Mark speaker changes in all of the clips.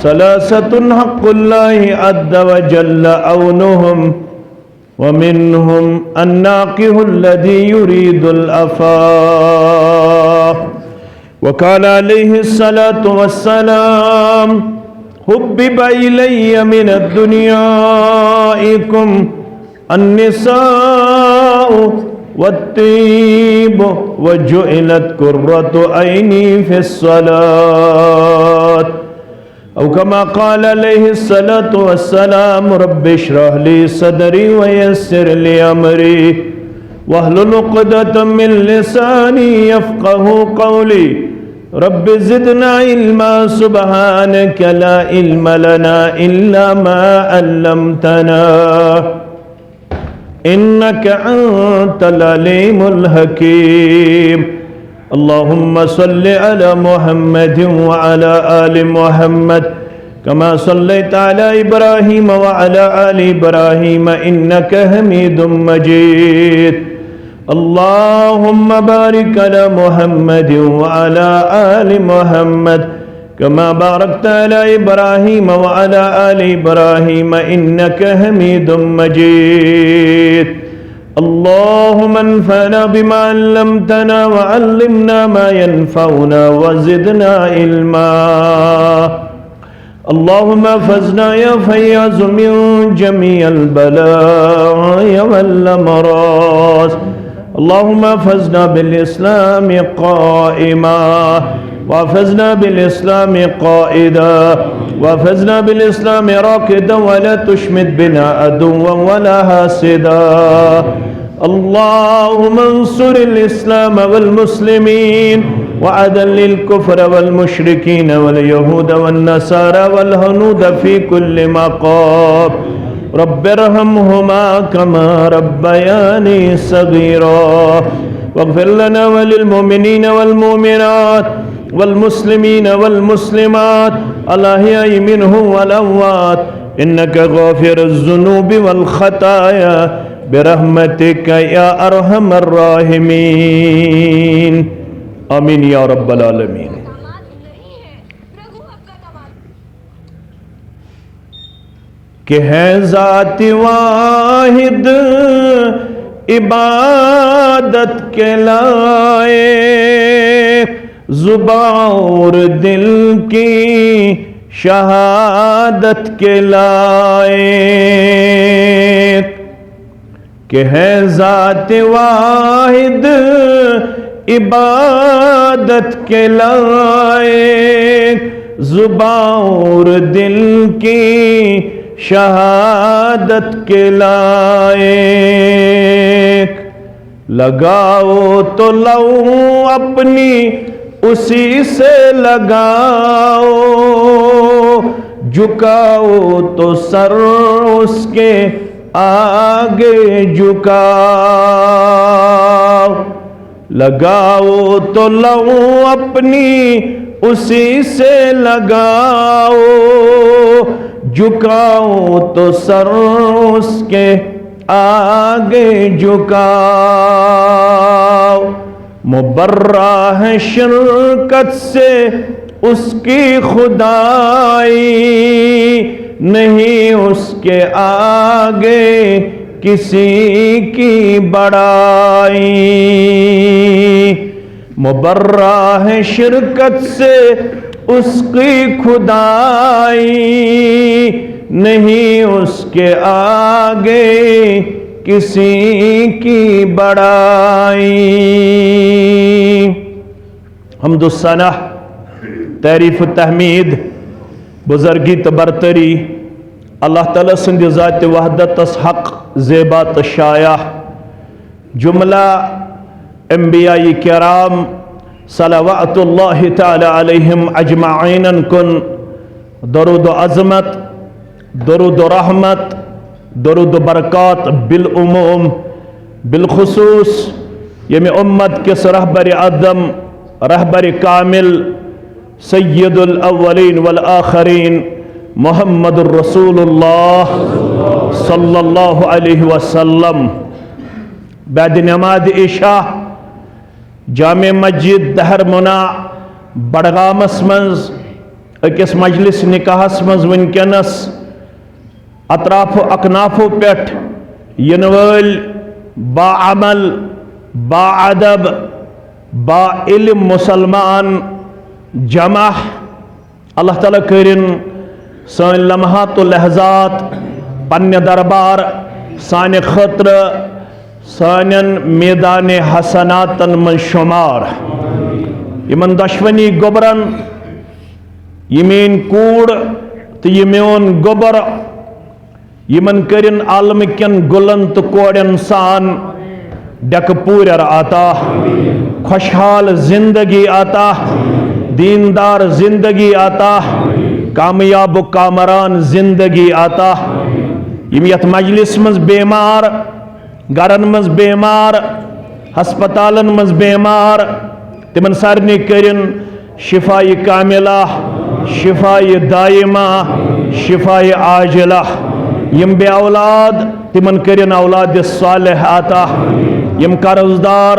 Speaker 1: ثلاثة حق الله عز وجل عونهم ومنهم الناقه الذي يريد الأفاق وقال عليه الصلاة والسلام حبب إلي من الدنيائكم النساء والطيب وجعلت قرة عيني في الصلاة أو كما قال عليه الصلاة والسلام رب اشرح لي صدري ويسر لي أمري واحلل عقدة من لساني يفقه قولي رب زدنا علما سبحانك لا علم لنا إلا ما علمتنا إنك أنت العليم الحكيم اللهم صل على محمد وعلى آل محمد كما صليت على إبراهيم وعلى آل إبراهيم إنك حميد مجيد اللهم بارك على محمد وعلى آل محمد كما باركت على إبراهيم وعلى آل إبراهيم إنك حميد مجيد اللهم انفعنا بما علمتنا وعلمنا ما ينفعنا وزدنا علما اللهم احفظنا يا فياض من جميع البلاء والأمراض اللهم احفظنا بالإسلام قائما واحفظنا بالإسلام قائدا واحفظنا بالإسلام راكدا ولا تشمت بنا عدوا ولا حاسدا اللهم انصر الإسلام والمسلمين وأذل الكفر والمشركين واليهود والنصارى والهنود في كل مقام رب ارحمهما كما ربياني صغيرا واغفر لنا وللمؤمنين والمؤمنات والمسلمين والمسلمات الأحياء منهم والأموات إنك غافر الذنوب والخطايا برحمتك يا أرحم الراحمين آمين يا رب العالمين کہ ہے ذات واحد عبادت کے لائق زباں اور دل کی شہادت کے لائق کہ ہے ذات واحد عبادت کے لائق زباں اور دل کی شہادت کے لائق لگاؤ تو لو اپنی اسی سے لگاؤ جھکاؤ تو سر اس کے آگے جھکاؤ لگاؤ تو لو اپنی اسی سے لگاؤ جھکاؤ تو سر اس کے آگے جھکاؤ مبرہ ہے شرکت سے اس کی خدائی نہیں اس کے آگے کسی کی بڑائی مبرہ ہے شرکت سے اس کی خدائی نہیں اس کے آگے کسی کی بڑائی حمد و ثنا تعریف و تحمید بزرگی تو برتری اللہ تعالیٰ سند ذات وحدت حق زیبا شایع جملہ انبیاء کرام صلوات اللہ تعالی علیہم اجمعین کن درود و عظمت درود و رحمت درود و برکات بالعموم بالخصوص یم امت کس رہبر اعظم رہبر کامل سید الاولین والآخرین محمد الرسول اللہ صلی اللہ علیہ وسلم بعد نماز عشاء جامع مسجد دہر منا بڑگامس منز اکس مجلس نکاحس مز ونکنس اطراف و اکنافو پیٹھ ینول با عمل با ادب با علم مسلمان جمع اللہ تعالیٰ کرن سان لمحات و لحظات پنہ دربار سان خطر سانن میدان حسناتن من شمار یمن دشونی گبرن یمین کوڑ تو یمیون گبر یمن کرن عالم کن گلن تو کوڑن سان ڈک پورر آتا خوشحال زندگی آتا دیندار زندگی آتا کامیاب و کامران زندگی آتا یم یت مجلس مز بیمار گرن مز بیمار ہسپتالن مز بیمار تمن سارنی کرن شفائی کاملہ شفائی دائمہ شفائی عاجلہ یم بے اولاد تمن کرن اولاد صالح آتا یم قرضدار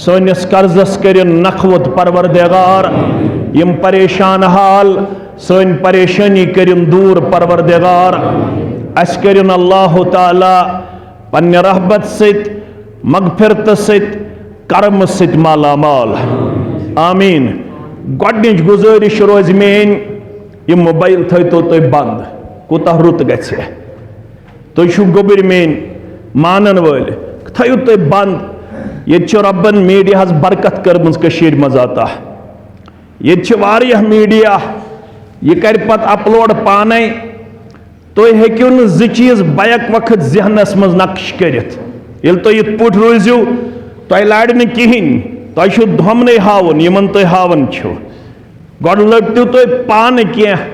Speaker 1: سونس قرضس کرن نخوت پروردگار یم پریشان حال سن پریشانی کرن دور پروردگار اس کرن اللہ تعالی پنہ رحمت ست مغفرت ست کرم ست مالا مال آمین گۄڈنِچ گزارش روز مین یہ موبائل تھٲیتو تُہۍ بند کوتاہ رُت گژھِ تُہۍ چھِو گوٚبٕرۍ میٲنۍ مانن وٲلۍ تھٲیِو تُہۍ بند ییٚتہِ چھِ رۄبن میٖڈیاہس برکت کٔرمٕژ کٔشیٖرِ منٛز عطا ییٚتہِ چھِ واریاہ میٖڈیا یہ کر پت اپلوڈ پانے تُہۍ ہیٚکِو نہٕ زٕ چیٖز بیک وقت ذہنس منٛز نقش کٔرِتھ ییٚلہِ تُہۍ یِتھ پٲٹھۍ روٗزِو تۄہہِ لارِ نہٕ کِہیٖنۍ تۄہہِ چھُو دھومنٕے ہاوُن یِمن تُہۍ ہاوان چھِو گۄڈٕ لٔٹِو تُہۍ پانہٕ کینٛہہ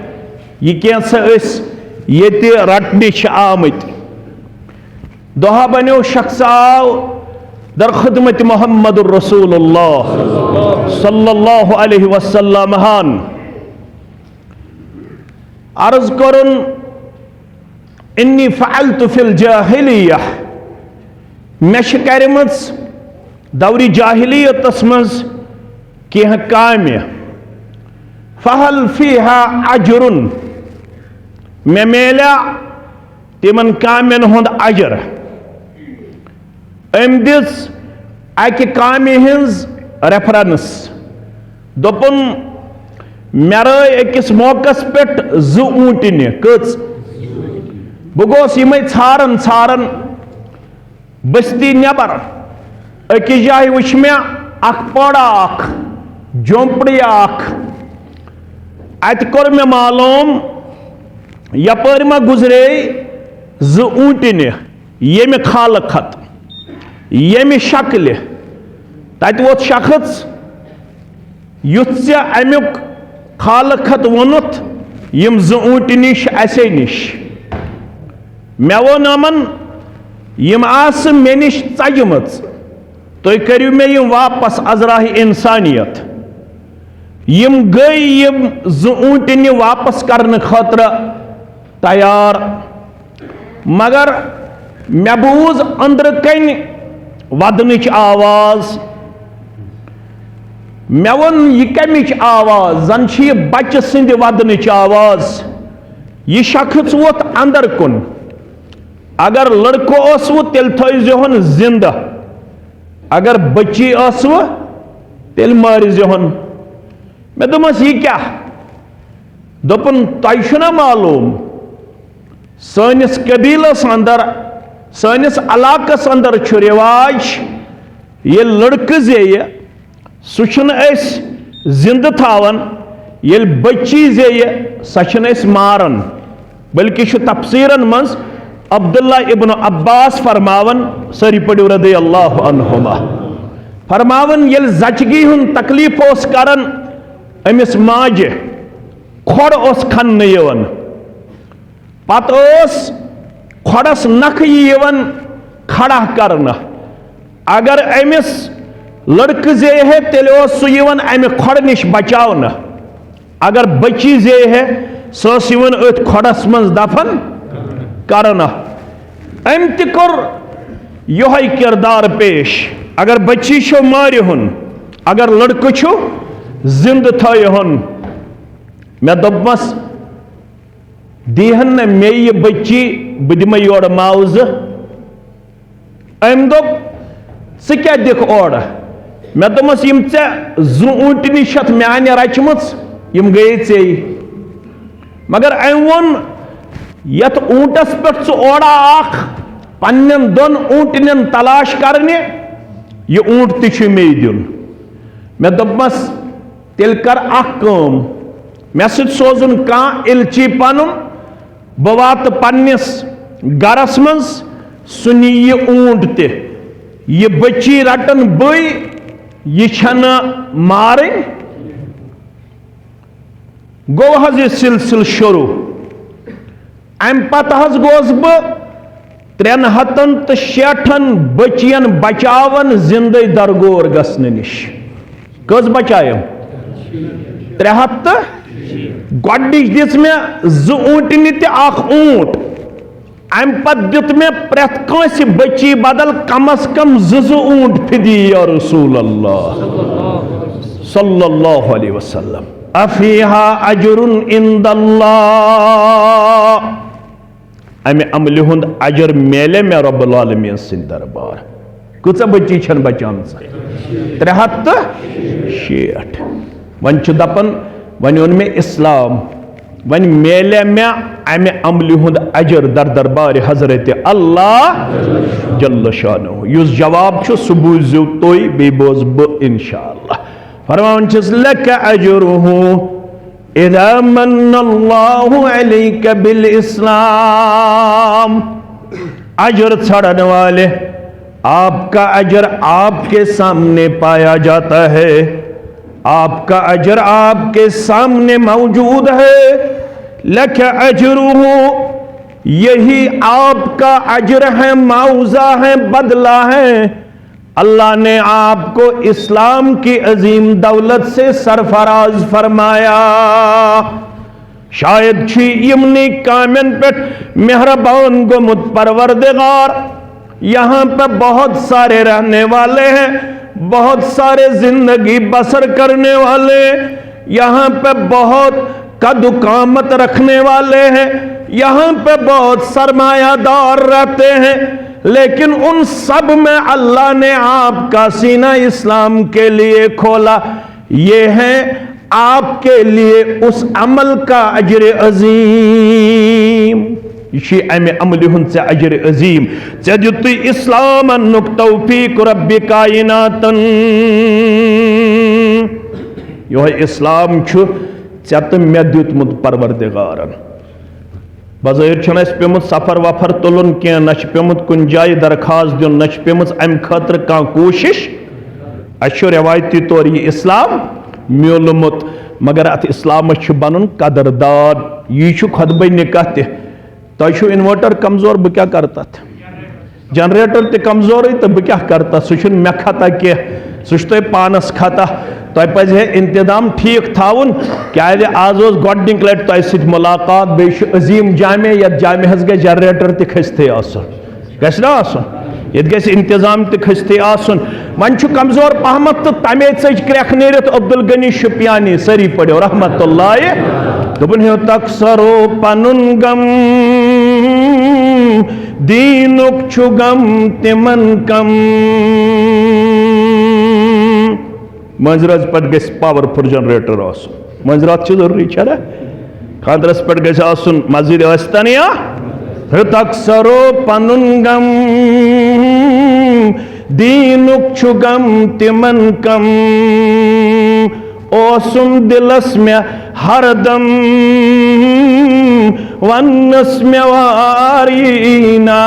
Speaker 1: یہِ کینٛژھا أسۍ ییٚتہِ رٹنہِ چھِ آمٕتۍ دۄہا بنیو شخص آو در خدمت محمد الرسول اللہ صلی اللہ علیہ وسلم ہان عرض کرن انی فعلت فی الجاہلیہ مش کرمز دوری جاہلیتس مز کینٛہہ کامہِ فہل فیہا اجر مے میلیا تمن کامین ہند اجر ام دِژ اکہِ کامہِ ہٕنٛز ریفرنس دوٚپُن مےٚ رٲے أکِس موقعس پٮ۪ٹھ زٕ اوٗنٛٹنہِ کٔژ بہٕ گوس یِمے ژھاران ژھاران بستی نٮ۪بر أکِس جایہِ وٕچھ مےٚ اکھ پڑا اکھ جھونپڑی اکھ اتہِ کوٚر مےٚ معلوٗم یپٲرۍ ما گُزرے زٕ اوٗنٛٹنہِ ییٚمہِ خالہٕ کھت ییٚمہِ شکلہِ تتہِ ووت شخص یُتھ ژےٚ امیُک خالہٕ کھت ووٚنُتھ یِم زٕ اوٗنٛٹنہِ چھِ اَسے نِش مےٚ ووٚن یِمن یِم آسہٕ مےٚ نِش ژجمٕژ تُہۍ کٔرِو مےٚ یِم واپس ازراہِ اِنسانیت یِم گٔے یِم زٕ اوٗنٛٹنہِ واپس کرنہٕ خٲطرٕ تیار مگر مےٚ بوٗز أنٛدرٕ کَنہِ ودنٕچ آواز مےٚ ووٚن یہِ کمِچ آواز زن چھِ یہِ بچہِ سٕنٛدِ ودنٕچ آواز یہِ شخص ووت اندر کُن اگر لڑکہٕ اوسوٕ تیٚلہِ تھٲیزِہون زندٕ اگر بچی ٲسوٕ تیٚلہِ مٲرزِہون مےٚ دوٚپمس یہِ کیٛاہ دوٚپُن تۄہہِ چھُنا معلوٗم سٲنِس قبیٖلس اندر سٲنِس علاقس اندر چھُ رِواج ییٚلہِ لڑکہٕ زیٚیہِ سُہ چھِنہٕ أسۍ زندٕ تھاوان ییٚلہِ بچی زیٚیہِ سۄ چھِنہٕ أسۍ ماران بلکہِ چھُ تفسیٖرن منٛز عبداللہ ابن عباس فرماون سٲری پٔرِو رضی اللہ عنہما فرماون ییٚلہِ زچگی ہُنٛد تکلیٖف اوس کران أمِس ماجہِ کھۄڈ اوس کھننہٕ یِوان پتہٕ اوس کھۄڈس نکھٕ یِوان کھڑا کرنہٕ اگر أمِس لڑکہٕ زیٚیہِ ہے تیٚلہِ اوس سُہ یِوان امہِ کھۄڈٕ نِش بچاونہٕ اگر بچی زیٚیہِ ہے سۄ ٲس یِوان أتھۍ کھۄڈس منٛز دفن کرنہٕ أمۍ تہِ کوٚر یِہوے کِردار پیش اگر بچی چھُ مٲرِہُن اگر لڑکہٕ چھُ زندٕ تھٲیہُن میں دوپمس دیہن نا مے یہ بچی بدم یور معاوضہ ام دوپ ثہ کیا دکھ اور میں دوپمس یم ژے زٕ اونٹنی چھتھ میانہ رچمژ یم گئی ژے مگر ام وون یت اونٹس پہ اوڑا اخ پنن دون اونٹنن تلاش کرنے یہ اونٹ تہ مے دین میں دوپمس تیل کر اخ کام میں سۭتۍ سوزن کان الچی پنن بہ وات پنس گرس مز سہ نی یہ اونٹ تہ یہ بچی رٹن بے یہ چھنہ مارن گو حظ یہ سلسل شروع ام پتہ حظ گوس بہ 360 بچین بچاون زندے درگور گسن نش کس بچایم 300 گۄڈنِچ دِژ مےٚ 2 اونٹنہِ تہِ اکھ اونٹ امہِ پتہٕ دیُت مےٚ پرٛٮ۪تھ کٲنٛسہِ بچی بدل کم از کم 2 اونٹ فدی یا رسول اللہ صلی اللہ علیہ وسلم افیہا اجر عند اللہ امہِ عملہِ ہُنٛد اجر میلے مےٚ رب العالمین سٕنٛدِ دربار کۭژاہ بچی چھن بچامژٕ 360 وۄنۍ چھُ دپان ون اون میں اسلام ون میلے میں امہ عملہ ہند اجر در دربار حضرت اللہ جل شانہ یس جواب چھ سہ بوزیو تھی بی بوز بہ انشاءاللہ فرمان چھس لک اجرہ اذا من اللہ علیک بالاسلام اجر چھڑن والے آپ کا اجر آپ کے سامنے پایا جاتا ہے آپ کا اجر آپ کے سامنے موجود ہے لک اجرہ یہی آپ کا اجر ہے معاوضہ ہے بدلہ ہے اللہ نے آپ کو اسلام کی عظیم دولت سے سرفراز فرمایا شاید چھ یمنی کامن پہ مہربان گمت پروردگار یہاں پہ بہت سارے رہنے والے ہیں بہت سارے زندگی بسر کرنے والے یہاں پہ بہت قد قامت رکھنے والے ہیں یہاں پہ بہت سرمایہ دار رہتے ہیں لیکن ان سب میں اللہ نے آپ کا سینہ اسلام کے لیے کھولا یہ ہے آپ کے لیے اس عمل کا اجر عظیم یہ امہ عمل ہند سے اجر عظیم ژے دِتُے اسلام انک توفیق رب کائناتن یہ اسلام چھُ ژے تہٕ مےٚ دیُتمُت پروردگارن بظٲہر چھُنہٕ اَسہِ پیوٚمُت سفر وفر تُلُن کینٛہہ نہ چھُ پیوٚمُت کُنہِ جایہِ درخواست دیُن نہ چھُ پیوٚمُت امہِ خٲطرٕ کانٛہہ کوٗشش اَسہِ چھُ رٮ۪وایتی طور یہِ اسلام میوٗلمُت مگر اتھ اسلامس چھُ بنُن قدردان یی چھُ خطبہ نکاح تہِ تۄہہِ چھُو انوٲٹر کمزور بہٕ کیٛاہ کرٕ تتھ جنریٹر تہِ کمزورٕے تہٕ بہٕ کیٛاہ کرٕ تتھ سُہ چھُنہٕ مےٚ خطا کینٛہہ سُہ چھُ تۄہہِ پانس خطا تۄہہِ پزِ ہے انتظام ٹھیٖک تھاوُن کیٛازِ آز اوس گۄڈنِکۍ لٹہِ تۄہہِ سۭتۍ مُلاقات بیٚیہِ چھُ عظیٖم جامع یتھ جامعس گژھِ جنریٹر تہِ کھٔستھٕے آسُن گژھِ نا آسُن ییٚتہِ گژھِ انتظام تہِ کھٔستھٕے آسُن وۄنۍ چھُ کمزور پہمتھ تہٕ تمے ژٔج کرٛٮ۪کھ نیٖرِتھ عبدالغنی شُپیانی سٲری پٔرِو رحمت اللہ دوٚپُن ہیو تکثرو پنُن غم دینُک چھُ غم تِمن کم مٲنٛزِ پٮ۪ٹھ گژھِ پاورفُل جنریٹر آسُن مٲنٛزِ راتھ چھِ ضروٗری چھنا خانٛدرس پٮ۪ٹھ گژھِ آسُن مسجد ٲسۍتن یا تکثرو پنُن غم دینُک چھُ غم تِمن کم اوسُم دلس مےٚ ہردم ونس مےٚ واریٖنا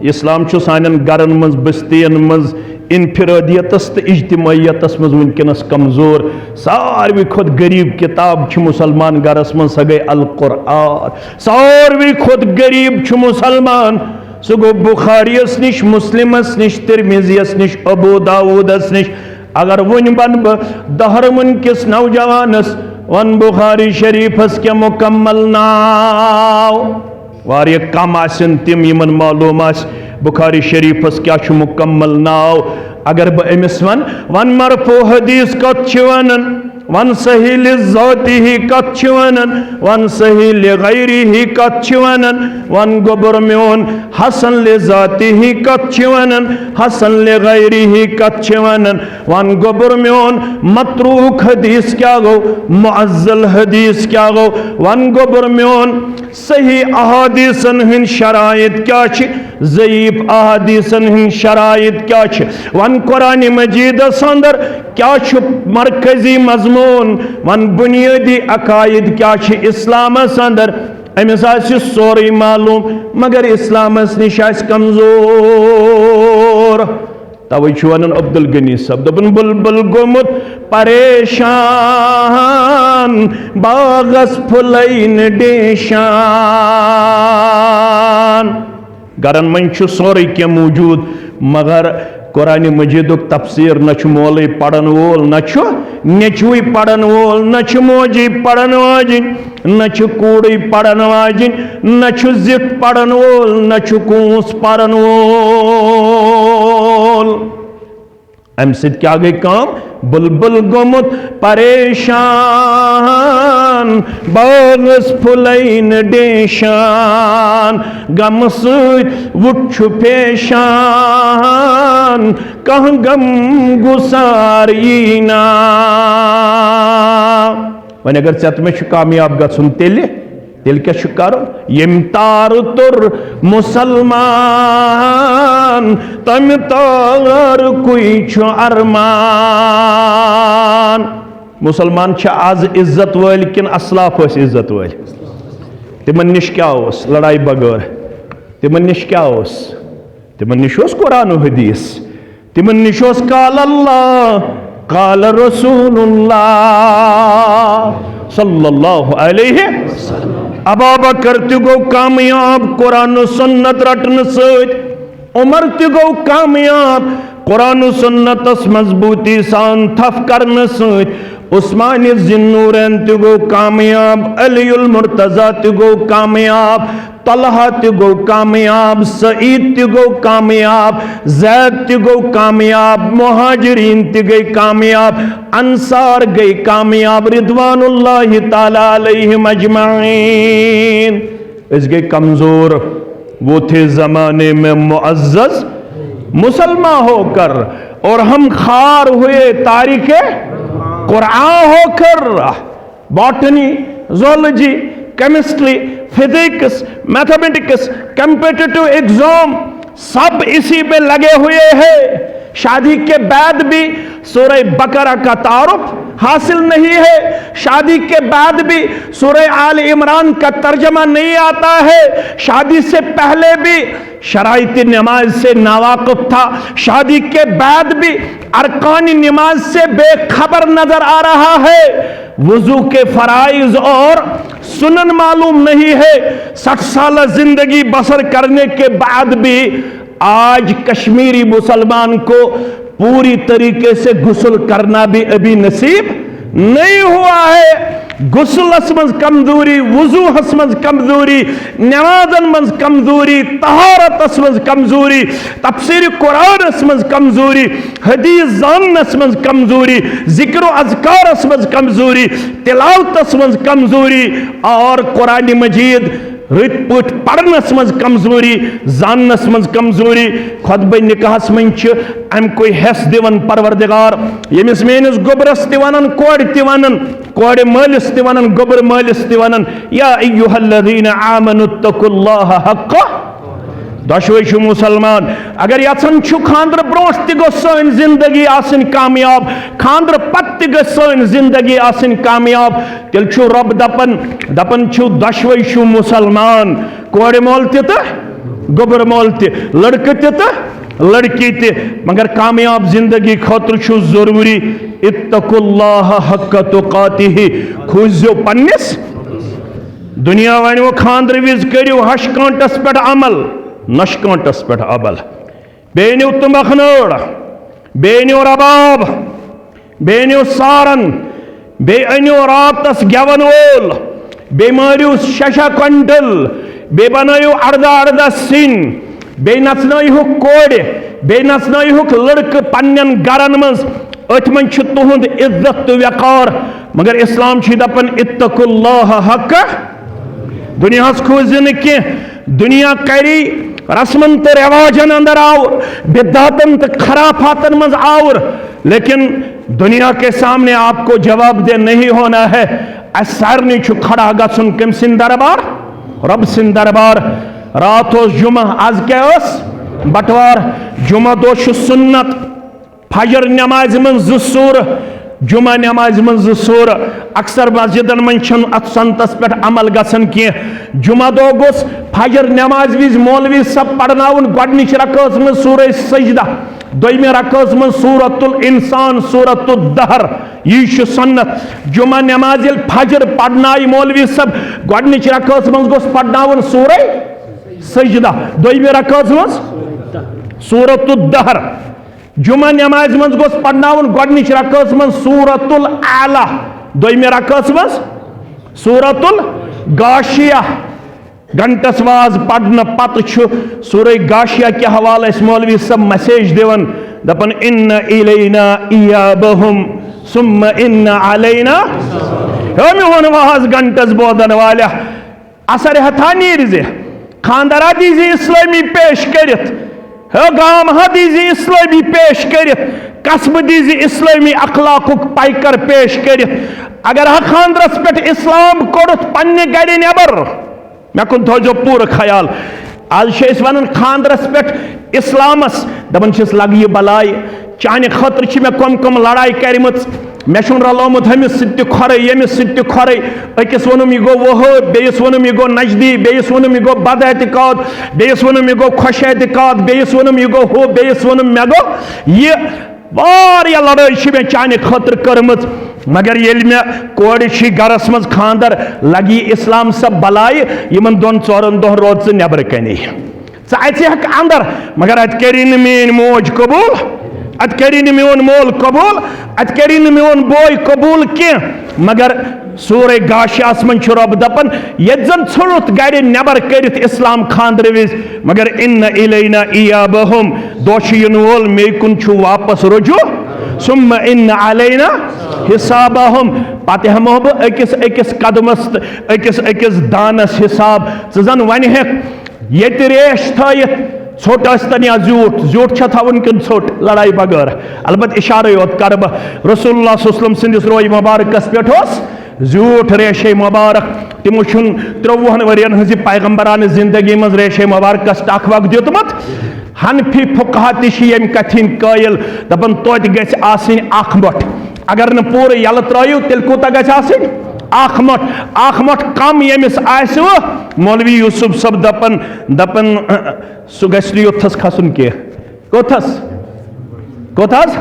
Speaker 1: اسلام چھُ سانٮ۪ن گرن منٛز بستین منٛز انفرادیتس تہٕ اجتماعیتس منٛز ونکیٚنس کمزور ساروی کھۄتہٕ غریٖب کتاب چھِ مُسلمان گرس منٛز سۄ گٔے القرآن ساروی کھۄتہٕ غریٖب چھُ مُسلمان سُہ گوٚو بخاریس نِش مسلمس نِش ترمذیس نِش ابو داوٗدس نِش اگر وۄنۍ ونہٕ بہٕ دہرمن کِس نوجوانس ون بخاری شریفس کیٛاہ مکمل ناو واریاہ کم آسن تم یمن معلوم آسہِ بخاری شریفس کیٛاہ چھُ مکمل ناو اگر بہٕ أمِس ون مرفوع حدیث کتھ چھِ ونان ون صحیح لذاتی کت ونن ون صحیح لغیری کت ونن ون گوبر میون حسن لذاتی کت ونن حسن لغیری کت ونن ون گوبر میون متروک حدیث کیا گو معزل حدیث کیا گو ون گوبر میون صحیح احادیثن ہن شرائط کیا چھ ضعیف احادیثن ہن شرائط کیا چھ ون قرآن مجید اندر کیا چھ مرکزی مضمون ون بنیادی عقائد کیا چھ اسلام اندر امس آسہ سوری معلوم مگر اسلام نش کمزور توے چھ ونان عبدالغنی صاحب دپن بلبل گومت پریشان باغس پھلین ڈیشان گرن من چھ سوری کی موجود مگر قرآن مجید تفسیر نہ مولوی پڑھن وول نہ نیچوی پڑھن وول نہ موجی پڑھن واجن نہ کوڑی پڑھن واجن نہ زت پڑھن وول نہ کونس پڑھن وول ام سید کیا گئی کام بلبل گومت پریشان باغس پھلین ڈیشان غم سید وٹھ پیشان کہاں غم گسار یینا ون اگر ژےٚ مےٚ چھُ کامیاب گژھُن تیٚلہِ کیٛاہ چھُ کَرُن ییٚمۍ تار تُر مُسلمان تَمہِ تارکُے چھُ ارمان مُسلمان چھِ آز عزت وٲلۍ کِنہٕ اسلاف ٲسۍ عزت وٲلۍ تِمن نِش کیٛاہ اوس لڑاے بغٲر تِمن نِش کیٛاہ اوس تِمن نِش اوس قرآن و حدیث تِمن نِش اوس قال اللہ قال رسول اللہ صلی اللہ علیہ وسلم ابابکر تہ گو کامیاب قرآن و سنت رٹن ست عمر تہ گو کامیاب قرآن و سنتس مضبوطی سان تھف کرن ست عثمان ذی-النورین تہ گو کامیاب علی المرتضی تہ گو کامیاب طلحہ تہ گو کامیاب سعید تہ گو کامیاب زید تہ گو کامیاب مہاجرین تہ گئی کامیاب انصار گئی کامیاب رضوان اللہ تعالی علیہم اجمعین اس گئی کمزور وہ تھے زمانے میں معزز مسلمان ہو کر اور ہم خار ہوئے تاریخ قرآن ہو کر botany zoology chemistry physics mathematics competitive exam سب اسی پہ لگے ہوئے ہیں شادی کے بعد بھی سورہ بقرہ کا تعارف حاصل نہیں ہے شادی کے بعد بھی سورہ آل عمران کا ترجمہ نہیں آتا ہے شادی سے پہلے بھی شرائط نماز سے ناواقف تھا شادی کے بعد بھی ارکان نماز سے بے خبر نظر آ رہا ہے وضو کے فرائض اور سنن معلوم نہیں ہے 60 سالہ زندگی بسر کرنے کے بعد بھی آج کشمیری مسلمان کو پوری طریقے سے غسل کرنا بھی ابھی نصیب نہیں ہوا ہے غسل اسمز کمزوری وضو اسمز کمزوری نمازن مز کمزوری طہارت اسمز کمزوری تفسیر قرآن اسمز کمزوری حدیث زان اسمز کمزوری ذکر و اذکار اسمز کمزوری تلاوت اسمز کمزوری اور قرآن مجید رت پٹ پڑھنس مز کمزوری زانس مز کمزوری خطبہ نکاحس منچ ام کوئی حس دیون پروردگار یمس مینس گوبرس تونن کوڑ تونن کوڑ مالس تونن گوبر مالس تونن یا ایها الذین آمنوا اتقوا اللہ حق دشوئی چھو مسلمان اگر یژھان چھو خاندر برونٹھ تہ گوٚژھ سٲنۍ زندگی آسٕنۍ کامیاب خاندر پتہٕ تہ گژھِ سٲنۍ زندگی آسٕنۍ کامیاب تیٚلہِ چھُ رۄب دپان چھُ دۄشوے چھُ مسلمان کورِ مول تہِ تہٕ گوٚبر مول تہِ لڑکہٕ تہِ تہٕ لڑکی تہِ مگر کامیاب زندگی خٲطرٕ چھُ ضروٗری اتقوا اللہ حق تقاتہ کھوٗزِو پننس دنیا ونیو خاندر وز کٔرِو ہش کانٹس پٮ۪ٹھ عمل نش کانٹس پٮ۪ٹھ عمل بیٚیہِ أنِو تُمبکھ نٲر بیٚیہِ أنِو رباب بیٚیہِ أنِو سارن بیٚیہِ أنِو راتس گٮ۪ون وول بیٚیہِ مٲرِو 6 کۄنٛٹل بیٚیہِ بنٲیِو 18 سِنۍ بیٚیہِ نژنٲیہُکھ کورِ بیٚیہِ نژنٲیہُکھ لڑکہٕ پننٮ۪ن گرن منٛز ات من چھ تہند عزت تو وقار مگر اسلام چھ دپن اتقوا اللہ حق دنیا کھوزن کی دنیا کری رسمن تو رواجن اندر آور بدعتن تو خرافاتن مز آور لیکن دنیا کے سامنے آپ کو جواب دہ نہیں ہونا ہے سارنی چھ کھڑا گھن کم سن دربار رب سن دربار رات اس جمعہ آز کیا اس بٹوار جمعہ دو سنت فجر نماز من زسور جمعہ نماز من زسور اکثر مسجدن من چھن ات سنتس پہ عمل گسن کی جمعہ دو گوس فجر نماز ویز مولوی سب پڑھناون گۄڈنِچ رکعت من سورہ سجدہ دویمہ رکعت من سورۃ الانسان سورۃ الدہر یہ سنت جمعہ نماز فجر پڑھنائی مولوی سب گۄڈنِچ رکعت من گوس پڑھناون سورہ سجدہ دویمہ رکعت من سورۃ الدہر جمعہ نماز من گوس پڑھناون گۄڈنِچ رکعت من سورۃ الاعلیٰ دویمہ رکعت من سورۃ الغاشیہ گھنٹس واز پڑھنا پتہ چھ سورہ غاشیہ کے حوالہ اس مولوی سب میسیج دیون دپن ان الینا ایابہم ثم ان علینا میون واز گھنٹس بودن والا اثر ہتھا نیر زِ خاندرہ دیزی اسلامی پیش کرت گام دیزی اسلامی پیش کرت قصب دیزی اسلامی اخلاق پیکر پیش کرت اگر خاندرس پہ اسلام کورت پنہ گھر نبر مے کن تھوزو پور خیال آج ون خاندرس پہ اسلامس دپان لگ یہ بلائی چانہ خطر میں کم کم لڑائی کرمت مے چھن رلومت ہمس ست کھورے یمس ست کھورے اکس ونم یہ گو وہاب بیس ونم یہ گو نجدی بیس ونم یہ گو بد اعتقاد بیس ونم یہ گو خوش اعتقاد بیس ونم یہ گو ہو بیس ونم مے گو یہ واریاہ لڑائی میں چانہ خطر کرمت مگر یل میں کوڑ چھ گرس مز خاندر لگی اسلام سب بلائی یمن دون ژورن دہن روز نبر کنے ژٕ اندر مگر ات کری مین موج قبول ات کری میون مول قبول ات کری میون بوئی قبول کی مگر سورہ غاشیہ من چھ رب دپن یت زن ژھنت گھر نبر کرت اسلام خاندر وز مگر ان الینا ایابہم دوش ین وول مے کن چھ واپس رجوع ثم ان علینا حسابہم پتہ ہمو بہ اکس قدمس اکس دانس حساب ژٕ زن ون ہیک یت ریش تھایت ژھوٹ ٲسۍتن یا زیوٗٹھ زیوٗٹھ چھا تھاوُن کِنہٕ ژھوٹ لڑائی بغٲر البتہ اشارے یوت کر بہ رسول اللہ صلی اللہ علیہ وسلم سندس روی مبارکس پہ زیوٗٹھ ریشے مبارک تمو چھُن 30 ورین ہنز پیغمبران زندگی مز ریشے مبارکس ٹکھ وق دیتمت حنفی فقہا تہ چھ یم کتھن قائل دپن توتہِ گژھِ آسٕنۍ اکھ مۄٹھ اگر نہٕ پوٗرٕ یلہٕ ترٲیِو تیٚلہِ کوٗتاہ گژھِ آسٕنۍ اکھ مۄٹھ کم ییٚمِس آسہِ مولوی یوسف صٲب دپن سُہ گژھِ نہٕ یوٚتھس کھسُن کینٛہہ کوٚتھس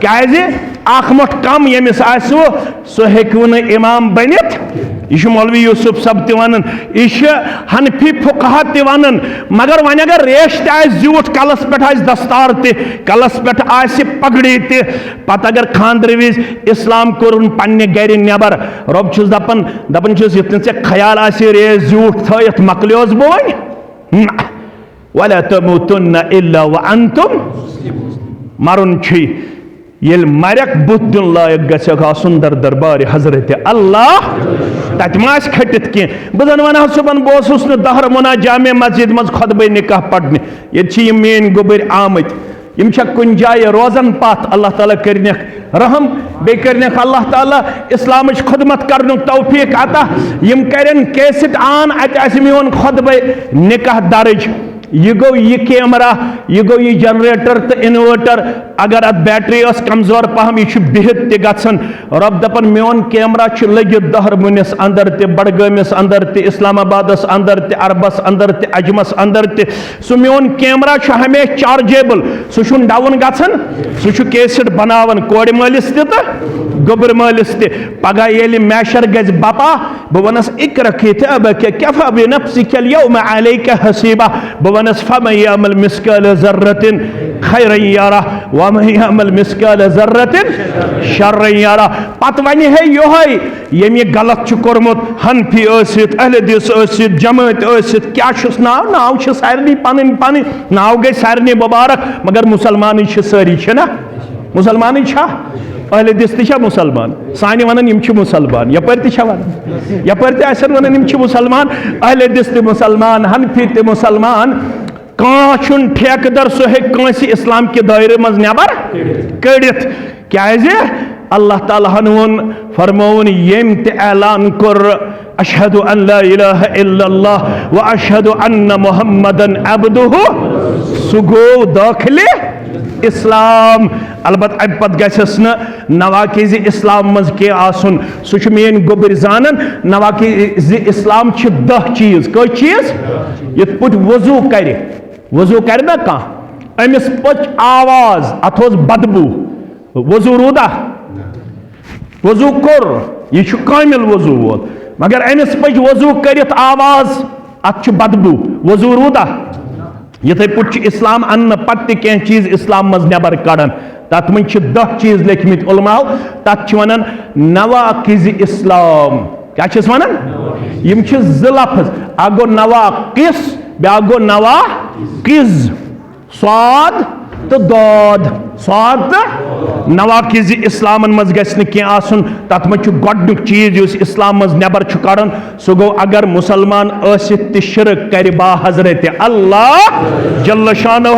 Speaker 1: کیازِ اکھ مۄٹھ کم ییٚمِس آسہِ سُہ ہیٚکہِ نہٕ امام بٔنِتھ یہ چھُ مولوی یوسف صٲب تہِ ونان یہ چھُ حنفی فقہا تہِ ونان مگر وۄنۍ اگر ریش تہِ آسہِ زیوٗٹھ کلس پٮ۪ٹھ آسہِ دستار تہِ کلس پٮ۪ٹھ آسہِ پگڑی تہِ پتہٕ اگر خاندر وِز اسلام کوٚرُن پننہِ گرِ نٮ۪بر رۄب چھُس دپان چھُس یِتھ کٔنۍ ژےٚ خیال آسہِ ریش زیوٗٹھ تھٲیِتھ مۄکلیوس بہٕ وۄنۍ نہ ولا تموتن الا وانتم مرن چھ یل مرک بت دن لائق گھک آسن در دربار حضرت اللہ تت ما کھٹت کی بہت ونہ صبح بہس نا دہر منا جامع مسجد مز خطبہ نکاح پڑھنے یہ مین گوبر آمت یم کن جائے روزن پات اللہ تعالیٰ کرنک رحم بے کرنک اللہ تعالیٰ اسلام خدمت کرن توفیق عطا یم کرن کیسٹ آن ات میون خطبہ نکاح درج یہ گو یہ کیمرہ یہ گو یہ جنریٹر تو انورٹر اگر ات بیٹری اس کمزور پہم یہ بہت تہ گژھن رب دپن میون کیمرہ لگت دہر منس اندر تہ بڑگامس اندر تہ اسلام آبادس اندر تہ عربس اندر تہ اجمس اندر تہ سو میون کیمرہ ہمیشہ چارجیبل سہ ڈاؤن گژھن سہ کیسٹ بناون کوڑ مالس تہ گوبر مالس تہ پگہ ییٚلہِ میشر گژھِ بپا بہ ونس اقرا کتابک کفى بنفسك اليوم عليك حسيبا بہ ونس فمن يعمل مثقال ذرة خيرا يره ومن يعمل مثقال ذرة شرا يره پت ونہ ہے یہوے یم یہ غلط چھ کورمت حنفی ٲسِتھ اہل حدیث ٲسِتھ جماعت ٲسِتھ کیا چھُس ناو چھِ سارنٕے پنٕنۍ پنٕنۍ ناو گٔے سارنٕے مبارک مگر مسلمان چھ سٲری چھِ نا مسلمان چھا اہل حدیث تہ مسلمان سانہ ونان یم چھ مسلمان یپر تہ ونان یپر تہ آسن ونان یم چھ مسلمان اہل حدیث تہ مسلمان حنفی تہ مسلمان کان چھن ٹھیکدر سہ ہیک کانسی اسلام کے دائرے مز نیبر کڑت کیازِ اللہ تعالیٰ ہن فرمون یم تہ اعلان کر اشہد ان لا الہ الا اللہ و اشہد ان محمدن عبدہ سہ گو داخل اسلام البتہ ام پت گھس نواقض اسلام مز کی آسن سہ مین گوبر زانن نواقض اسلام چھ 10 چیز کئی چیز یت پٹ وضو کر نا کان امس پچ آواز اتھوس بدبو وضو رودا وضو کور یہ چھ کامل وضو وول مگر امس پچ وضو کرت آواز ات چھ بدبو وضو رودا یتھے پٹ اسلام ان پتہ کی چیز اسلام مز نبر کڑان تت من 10 چیز لیکھمت علماء تت ونان نواقض اسلام کیا چھس ونان یم چھ ز لفظ اکھ گو نواقص بیاکھ گو نواقض صاد تو داد صاد تو نواقض اسلام مز گژھِ نہٕ کینٛہہ آسُن تتھ منٛز چھُ گۄڈنیُک چیٖز یُس اسلام منٛز نٮ۪بر چھُ کڑان سُہ گوٚو اگر مسلمان ٲسِتھ تہِ شرک کرِ با حضرت اللہ جل شانہ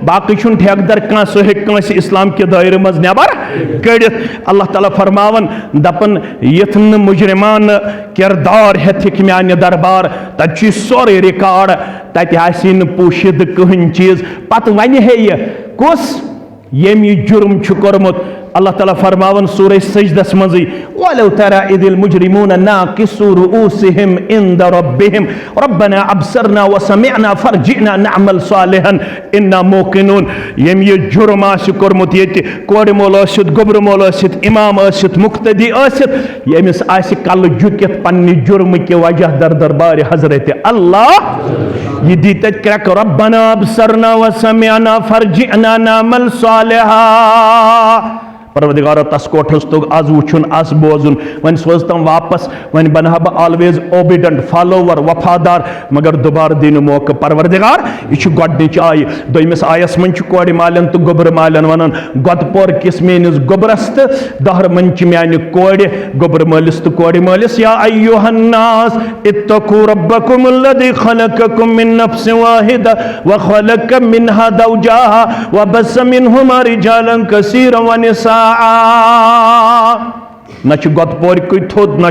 Speaker 1: باقٕے چھُنہٕ ٹھیکدر کانٛہہ سُہ ہیٚکہِ کٲنٛسہِ اسلام کہِ دٲیرٕ منٛز نٮ۪بر کٔڑِتھ اللہ تعالیٰ فرماوان دپان یِتھ نہٕ مجرمان کردار ہٮ۪تھ ہیٚکہِ میانہِ دربار تتہِ چھُ یہِ سورُے رِکاڈ تتہِ آسہِ نہٕ پوٗشِد کٕہٕنۍ چیٖز پتہٕ ونہِ ہے یہِ کُس یم یہ جرم چھُ کوٚرمُت اللہ تعالیٰ فرماون سورہ سجدس منزی وَلَوْ تَرَى إِذِ الْمُجْرِمُونَ نَاكِسُو رُؤُوسِهِمْ عِنْدَ رَبِّهِمْ رَبَّنَا أَبْصَرْنَا وَسَمِعْنَا فَارْجِعْنَا نَعْمَلْ صَالِحًا إِنَّا مُوقِنُونَ یم یہ جرم آسہِ کوٚرمُت ییٚتہِ کورِ مول ٲسِتھ گوٚبرٕ مول ٲسِتھ اِمام ٲسِتھ مُقتدی ٲسِتھ ییٚمِس آسہِ کلہٕ جُکِتھ پننہِ جُرمہٕ کہِ وجہ در دربارِ حضرت اللہ یہ دی تتہِ کرٛٮ۪کہٕ رَبَّنَا أَبْصَرْنَا وَسَمِعْنَا فَارْجِعْنَا نَعْمَلْ صَالِحًا پروردگارو تس کوٹھس توگ آز وچھن آز بوزن ون سوزتم واپس ون بنہا با آلویز اوبیڈنٹ فالوور وفادار مگر دوبارہ دین موقع پروردگار یہ گۄڈنِچ آیہِ دویمس آیس من کوڑِ مالن تو گوبر مالن ونان گۄد پور کس میٲنِس گوبرس تو دہر من میانہِ کوڑِ گوبر مٲلِس تو کوڑِ مٲلِس یا ایُّہَ الناس اتقوا ربکم الذی خلقکم من نفس واحدہ وخلق منها زوجها وبث منهما رجالا كثيرا ونساء نہ گۄد پور کُے تھوٚد نہ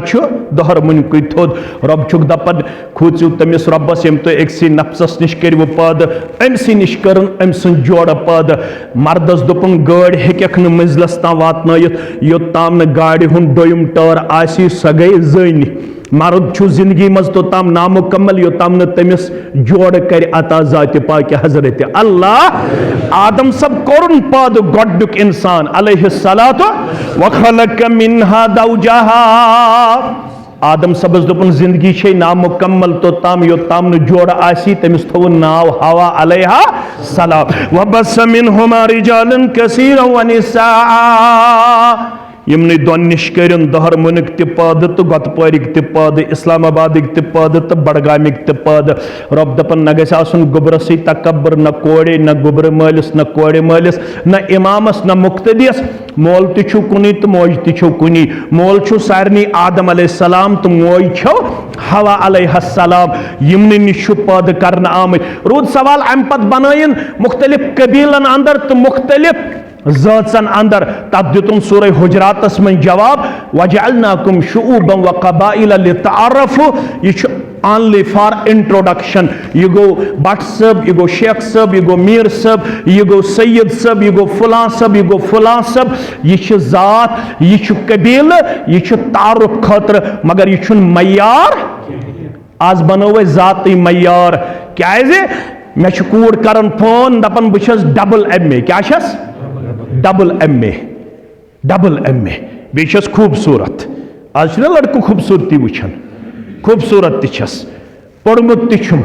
Speaker 1: دہر من کُے تھوٚد رب چھُکھ دپان کھوٗژِو تٔمِس رۄبس ییٚمۍ تُہۍ أکسٕے نفسس نِش کٔرِو پٲدٕ أمسٕے نِش کٔرٕن أمۍ سٕنٛز جورٕ پٲدٕ مردس دوٚپُن گٲڑۍ ہیٚکٮ۪کھ نہٕ منزلس تام واتنٲیِتھ یوٚتام نہٕ گاڑِ ہُنٛد دوٚیِم ٹٲر آسی سۄ گٔے زٔنۍ مرد چھُ زندگی مز توٚتام نامُکمل یوٚتام نہٕ تٔمِس جورٕ کرِ عطا ذاتِ پاکہِ حضرت اللہ آدم صٲب کوٚرُن پٲدٕ گۄڈنیُک انسان علیہ الصلاۃ وخلق منہا زوجہا آدم صٲبس دوٚپُن زندگی چھے نامُکمل توٚتام یوٚتام نہٕ جورٕ آسی تٔمِس تھوٚوُن ناو ہوا علیہا السلام وبث منہما رجالا کثیرا ونساء یمنٕے دۄن نِش کٔرِن دہر مُنِک تہِ پٲدٕ تہٕ گۄد پورِک تہِ پٲدٕ اسلام آبادٕکۍ تہِ پٲدٕ تہٕ بڈگامِکۍ تہِ پٲدٕ رۄب دپان نہ گژھِ آسُن گوبرسٕے تکبر نہ کورے نہ گوبرٕ مٲلِس نہ کورِ مٲلِس نہ امامس نہ مُقتدیس مول تہِ چھُو کُنی تہٕ موج تہِ چھو کُنی مول چھُ سارنٕے آدم علیہ السلام تہٕ موج چھو ہوا علیہ السلام یمنٕے نِش چھُ پٲدٕ کرنہٕ آمٕتۍ روٗد سوال امہِ پتہٕ بنٲیِن مختلف قبیلن اندر تہٕ مختلف ذٲژن اندر تتھ دِتُن سورہ حجراتس من جواب وجعلناکم شعوبا وقبائل لتعارفوا یہ چھُ only for introduction یہ گو بٹ صٲب یہ گو شیخ صٲب یہ گو میر صٲب یہ گو سید صٲب یہ گو فلاں صٲب یہ گو فلاں صٲب یہ چھُ ذات یہ چھُ قبیلہٕ یہ چھُ تعارف خٲطرٕ مگر یہ چھُنہٕ معیار آز بنٲو أسۍ ذاتٕے معیار کیازِ مےٚ چھُ کوٗر کران فون دپان بہٕ چھس ڈبل ایم اے کیاہ چھس ڈبل ایم اے بیٚیہِ چھس خوٗبصوٗرت آز چھُنہ لڑکہٕ خوٗبصوٗرتی وٕچھان خوٗبصوٗرت تہِ چھس پوٚرمُت تہِ چھُم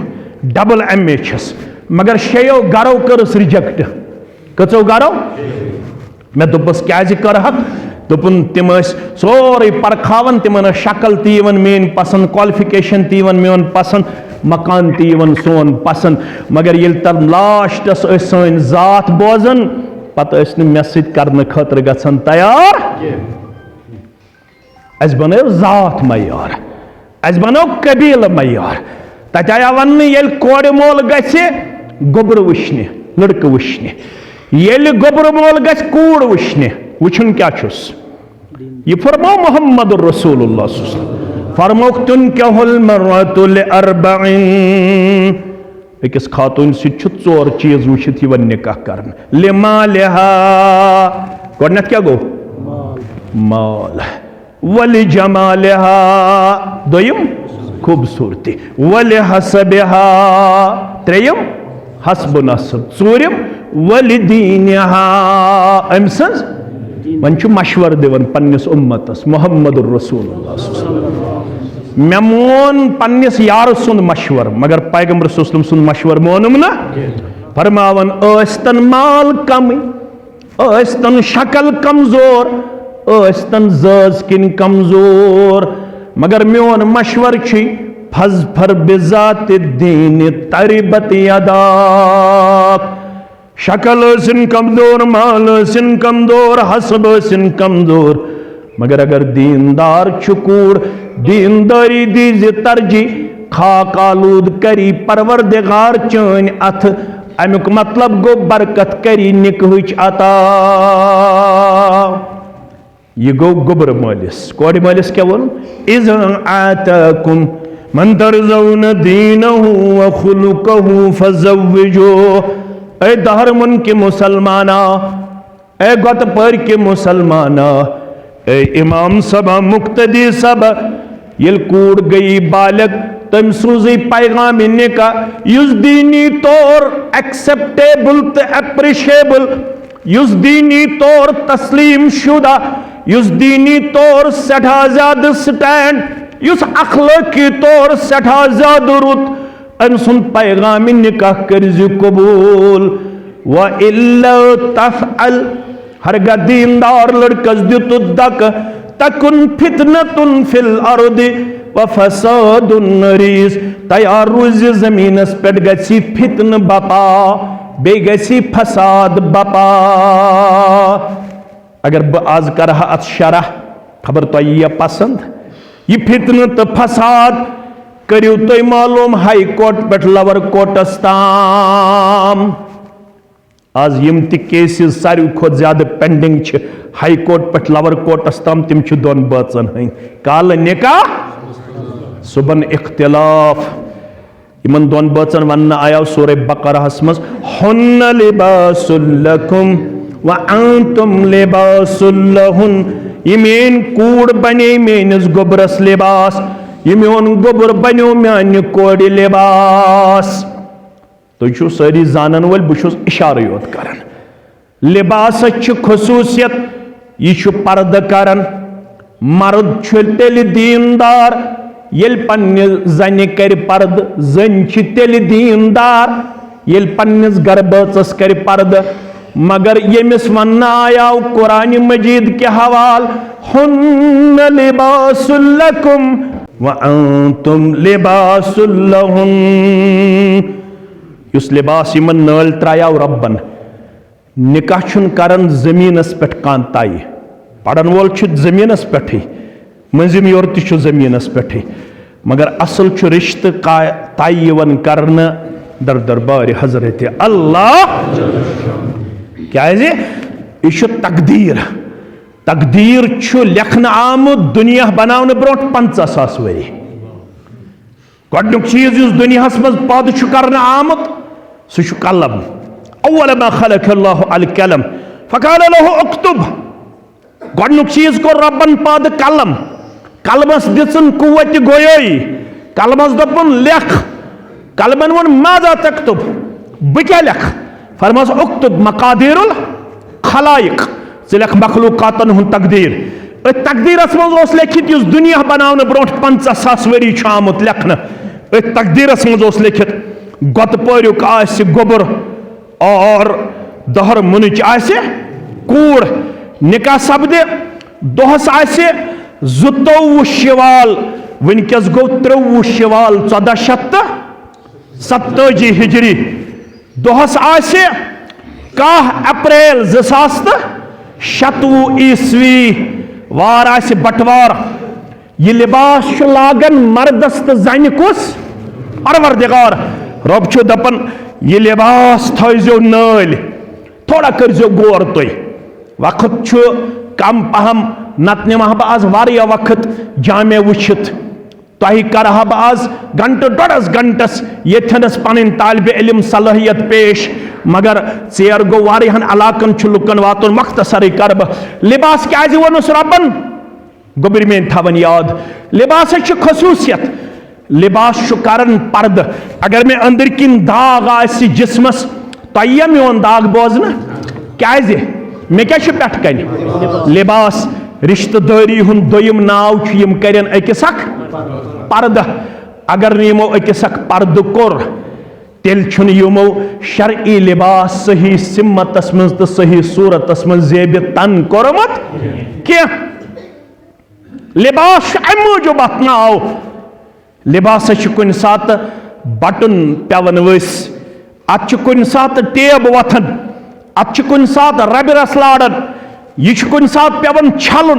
Speaker 1: ڈبل ایم اے چھس مگر 6 گرو کٔرٕس رِجیکٹ کٔژو گرو مےٚ دوٚپُس کیازِ کٔرہکھ دوٚپُن تِم ٲسۍ سورُے پرکھاوان تِمن ٲس شکل تہِ یِوان میٲنۍ پسنٛد کالفِکیشن تہِ یِوان میون پسنٛد مکان تہِ یِوان سون پسنٛد مگر ییٚلہِ تَتھ لاسٹس ٲسۍ سٲنۍ ذات بوزان پتہ ٲسۍ نہٕ مےٚ سۭتۍ کرنہٕ خٲطرٕ گژھان تیار اَسہِ بنٲو ذات معیار اَسہِ بنٲو قبیٖلہٕ معیار تَتہِ آیا وَننہٕ ییٚلہِ کورِ مول گژھِ گوٚبرٕ وٕچھنہِ لڑکہٕ وٕچھنہِ ییٚلہِ گوٚبرٕ مول گژھِ کوٗر وٕچھنہِ وٕچھُن کیٛاہ چھُس یہ فرماو محمد رسول اللہ صلی اللہ علیہ وسلم فرموک تنکح المرأة لأربعین أکِس خاتون سۭتۍ چھُ 4 چیٖز وٕچھِتھ یِوان نکاح کرن لمالہا گۄڈنٮ۪تھ کیٛاہ گوٚو مال ولجمالہا دوٚیِم خوٗبصوٗرتی ولحسبہا ترٛیٚیِم حسب نصب ژوٗرِم ولدیٖنہا أمۍ سٕنٛز وۄنۍ چھُ مشور دِوان پننِس اُمتس محمد رسول اللہ صلی اللہ علیہ وسلم مےٚ مون پننِس یارٕ سُنٛد مشور مگر پیغمبر صلی اللہ علیہ وسلم سُنٛد مشور مونُم نہ فرماوان ٲسۍتن مال کمٕے ٲسۍتن شکل کمزور ٲسۍتن زٲژ کِنۍ کمزور مگر میون مشور چھُے فاظفر بذات الدین تربت یداک شکل ٲسِن کمزور مال ٲسِن کمزور حسب ٲسِن کمزور مگر اگر دیندار چھُ کوٗر دیندٲری دیٖزِ ترجیح خاک آلوٗد کری پروردگار چٲنۍ اتھٕ امیُک مطلب گوٚو برکت کری نکہٕچ عطا یہ گوٚو گوٚبرٕ مٲلِس کورِ مٲلِس کیٛاہ ووٚن اذا آتاکُم من ترضون دینہ وخلقہ فزوجوہ اے دہرمن کے مسلمانہ اے گوت پر کے مسلمانہ اے امام صبا مقتدی صبا یل کوڑ گئی بالغ تم سوزی پیغام نکاح یس دینی طور ایکسپٹیبل تو اپریشیبل یس دینی طور تسلیم شدہ یس دینی طور سٹھا زیادہ سٹینڈ یس اخلاقی طور سٹھا زیادہ رُت أمۍ سُنٛد پیغام نکاح کٔرزِ قبوٗل وَإِلَّا تَفْعَلْ ہرگاہ دیندار لڑکس دِتُت دکہٕ تَکُن فِتنَةٌ فِی الْأَرْضِ وَفَسَادٌ عَرِیض تیار روزِ زٔمیٖنس پٮ۪ٹھ گژھِ فتنہٕ بپا بیٚیہِ گژھِ فساد بپا اگر بہٕ آز کرٕ ہا اتھ شرح خبر تۄہہِ یِیا پسنٛد یہِ فتنہٕ تہٕ فساد کٔرِو تُہۍ معلوٗم ہائی کورٹ پٮ۪ٹھ لور کورٹس تام آز یِم تہِ کیسز ساروی کھۄتہٕ زیادٕ پینڈنگ چھِ ہائی کورٹ پٮ۪ٹھ لور کورٹس تام تِم چھِ 2 بٲژن ہٕنٛدۍ کالہٕ نکاح صُبحن اختلاف یِمن 2 بٲژن وننہٕ آیاو سورہ بقرہس منٛز ہُنَّ لِباسٌ لَکُم وَأَنتُم لِباسٌ لَہُن یہِ میٲنۍ کوٗر بنے میٲنِس گوٚبرس لِباس یہ میون گوٚبُر بنیو میانہِ کورِ لباس تُہۍ چھِو سٲری زانن وٲلۍ بہٕ چھُس اِشارٕ یوت کران لباسس چھِ خصوٗصیت یہِ چھُ پردٕ کران مرد چھُ تیٚلہِ دیندار ییٚلہِ پننہِ زنہِ کرِ پردٕ زٔنۍ چھِ تیٚلہِ دیندار ییٚلہِ پننِس گرٕ بٲژس کرِ پردٕ مگر ییٚمِس وننہٕ آیاو قرآنِ مجیٖد کہِ حوال ہُنَّ لِباسٌ لَکُم وَأَنتُم لِباسٌ لَہُن یُس لباس یِمن نٲلۍ ترایاو رۄبن نکاح چھُنہٕ کران زٔمیٖنس پٮ۪ٹھ کانٛہہ طے پرن وول چھُ زٔمیٖنس پٮ۪ٹھٕے مٔنٛزِم یور تہِ چھُ زٔمیٖنس پٮ۪ٹھٕے مگر اصل چھُ رشتہٕ طے یِوان کرنہٕ در دربارِ حضرت اللہ کیازِ یہِ چھُ تقدیٖر تقدیٖر چھُ لیکھنہٕ آمُت دُنیا بناونہٕ برونٛٹھ 50,000 ؤری گۄڈنیُک چیٖز یُس دُنیاہس منٛز پٲدٕ چھُ کرنہٕ آمُت سُہ چھُ قلم اول ما خلق اللہ القلم فقال له اکتب گۄڈنیُک چیٖز کوٚر رۄبن پٲدٕ قلم قلمس دِژٕن قوتِ گویٲیی قلمس دوٚپُن لیکھ قلمن ووٚن ماذا تکتب بہٕ کیٛاہ لیکھٕ فرماس اکتب مقادیر الخلائق ژٕ لیکھ مخلوقاتن ہُنٛد تقدیٖر أتھۍ تقدیٖرس منٛز اوس لیکھِتھ یُس دُنیا بناونہٕ برونٛٹھ 50,000 ؤری چھُ آمُت لیکھنہٕ أتھۍ تقدیٖرس منٛز اوس لیکھِتھ گۄتہٕ پٲریُک آسہِ گوٚبُر اور دہر مُنٕچ آسہِ کوٗر نکاح سپدِ دۄہس آسہِ 22 شوال وٕنکیٚس گوٚو 23 شوال 1427 ہجری دۄہس آسہِ 10 اپریل 2027 عیسوی وار آسہِ بٹوار یہ لباس لاگن مردس تو زنہِ کس پروردگار رب چھُ دپان یہ لباس تھٲیزیو نٲلۍ تھوڑا کٔرزیو غور تُہۍ وقت چھُ کم پہم نت نِمہٕ بہٕ آز واریاہ وقت جامع وٕچھِتھ تۄہہِ کرہا بہٕ آز گھنٹہٕ ڈۄڈس گھنٹس ییٚتھٮ۪نس پنٕنۍ طالبہِ علم صلٲحیت پیش مگر ژیر گوٚو واریاہن علاقن چھُ لُکن واتُن مختصرٕے کرٕ بہٕ لباس کیازِ ووٚنُس رۄبن گوٚبٕرۍ میٲنۍ تھاوَن یاد لباسس چھِ خصوٗصیت لباس چھُ کران پردٕ اگر مےٚ أنٛدٕرۍ کِنۍ داغ آسہِ جسمس تۄہہِ یِیا میون داغ بوزنہٕ کیازِ مےٚ کیٛاہ چھُ پٮ۪ٹھٕ کنہِ لباس رشتہٕ دٲری ہُنٛد دوٚیِم ناو چھُ یِم کرن أکِس اکھ پردٕ اگر نہٕ یِمو أکِس اکھ پردٕ کوٚر تیٚلہِ چھُنہٕ یِمو شرعی لباس صحیح سمتس منٛز تہٕ صحیح صوٗرتس منٛز زیبہِ تن کوٚرمُت کینٛہہ لباس چھُ امہِ موٗجوٗب اتھ ناو لباسس چھُ کُنہِ ساتہٕ بٹُن پیوان ؤسۍ اتھ چھُ کُنہِ ساتہٕ ٹیب وۄتھان اتھ چھُ کُنہِ ساتہٕ ربہِ رس لاران یہ چھُ کُنہِ ساتہٕ پیوان چھلُن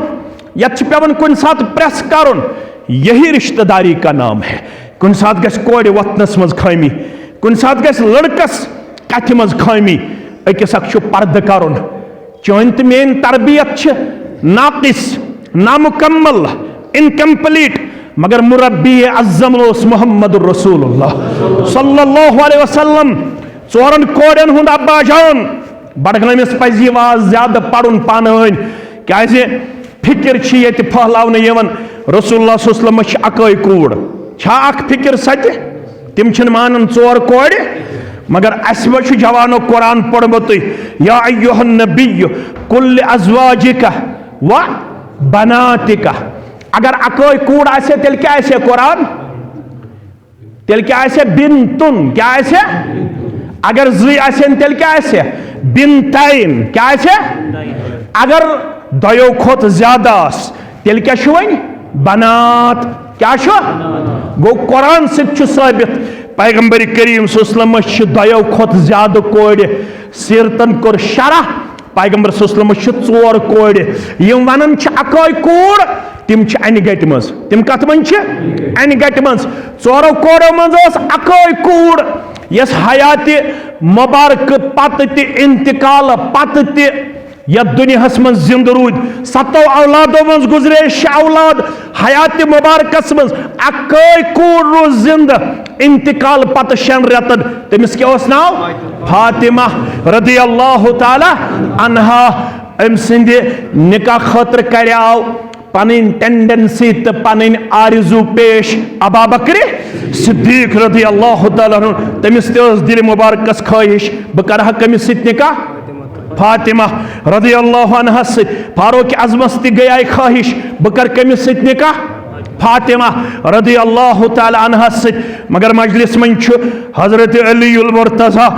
Speaker 1: یتھ چھُ پیوان کُنہِ ساتہٕ پریس کرُن یہی رشتہ داری کا نام ہے کُنہِ ساتہٕ گژھِ کورِ وۄتھنس منٛز خٲمی کُنہِ ساتہٕ گژھِ لڑکس کتھِ منٛز خٲمی أکِس اکھ چھُ پردٕ کرُن چٲنۍ تہٕ میٲنۍ تربیت چھِ ناقص نامکمل انکمپلیٹ مگر مربی اعظم اوس محمد رسول اللہ صلی اللہ علیہ وسلم ژورن کورٮ۪ن ہُنٛد ابا جان بڈگٲمِس پزِ یہِ واز زیادٕ پرُن پانہٕ ؤنۍ کیازِ فکر چھِ ییٚتہِ پھہلاونہٕ یِوان رسول اللہ صلی اللہ علیہ وسلم چھِ اکٲے کوٗر چھا اکھ فکر ستہِ تِم چھِنہٕ مانان ژور کورِ مگر اسہِ ما چھُ جوانو قرآن پوٚرمُتٕے یا ایُّہا النبی قل لأزواجک و بناتک اگر اکٲے کوٗر آسہِ ہے تیٚلہِ کیٛاہ آسہِ ہے قرآن تیٚلہِ کیٛاہ آسہِ ہے بنتُن کیٛاہ آسہِ ہے اگر زٕے آسن تیٚلہِ کیٛاہ آسہِ ہے بنتین کیٛاہ آسہِ ہے اگر دۄیو کھۄتہٕ زیادٕ آسہِ تیٚلہِ کیٛاہ چھُ وۄنۍ بنات کیٛاہ چھُ گوٚو قرآن سۭتۍ چھُ ثٲبت پیغمبر کریم صلی اللہ علیہ وسلم چھِ دۄیو کھۄتہٕ زیادٕ کورِ سیرتن کوٚر شرح پیغمبر صلی اللہ علیہ وسلم چھِ ژور کورِ یِم ونان چھِ اکٲے کوٗر تِم چھِ انہِ گٹہِ منٛز تِم کتھ منٛز چھِ انہِ گٹہِ منٛز ژورو کوریو منٛز ٲس اکٲے کوٗر یس حیاتِ مبارکہٕ پتہٕ تہِ انتقالہٕ پتہٕ تہِ یتھ دُنیاہس منٛز زندٕ روٗدۍ 7 اولادو منٛز گُزرے 6 اولاد حیاتِ مبارکس منٛز اکٲے کوٗر روٗز زندٕ انتقال پتہٕ 6 رٮ۪تن تٔمِس کیٛاہ اوس ناو فاطمہ رضی اللہ تعالیٰ عنہا أمۍ سٕنٛدِ نکاح خٲطرٕ کریاو پنٕنۍ ٹینڈنسی تہٕ پنٕنۍ آرزوٗ پیش ابا بکرِ صدیق رضی اللہ تعالیٰ عنہ تٔمِس تہِ ٲس دِلہِ مُبارکس خٲہِش بہٕ کرٕ ہا کٔمِس سۭتۍ نکاح فاطمہ رضی اللہ عنہا سۭتۍ فاروق اعظمس تہِ گٔیے خٲہِش بہٕ کرٕ کٔمِس سۭتۍ نکاح فاطمہ رضی اللہ تعالیٰ عنہا سۭتۍ مگر مجلس منٛز چھُ حضرت علی المرتضیٰ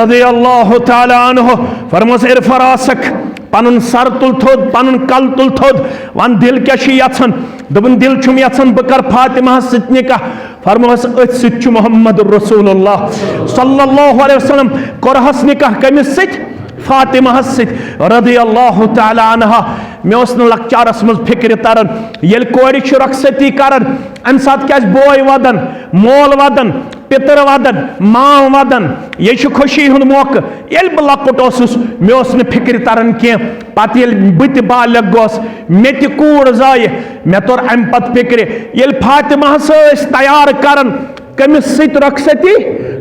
Speaker 1: رضی اللہ تعالیٰ عنہ فرموس ارفع راسک پنُن سر تُل تھوٚد پنُن کل تُل تھوٚد ون دل کیٛاہ چھُ یژھان دوٚپُن دل چھُم یژھان بہٕ کرٕ فاطمہس سۭتۍ نکاح فرموس أتھۍ سۭتۍ چھُ محمد رسول اللہ صلی اللہ علیہ وسلم کوٚرہس نکاح کٔمِس سۭتۍ فاطمہس سۭتۍ رضی اللہ تعالیٰ عنہا مےٚ اوس نہٕ لۄکچارس منٛز فکرِ تران ییٚلہِ کورِ چھِ رۄخصتی کران امہِ ساتہٕ کیٛازِ بوے ودان مول ودان پِتٕر ودان مام ودان یہِ چھُ خوشی ہُنٛد موقعہٕ ییٚلہِ بہٕ لۄکُٹ اوسُس مےٚ اوس نہٕ فکرِ تران کینٛہہ پتہٕ ییٚلہِ بہٕ تہِ بالغ گوس مےٚ تہِ کوٗر زایہِ مےٚ توٚر امہِ پتہٕ فکرِ ییٚلہِ فاطمہس ٲسۍ تیار کران کٔمِس سۭتۍ رۄخصتی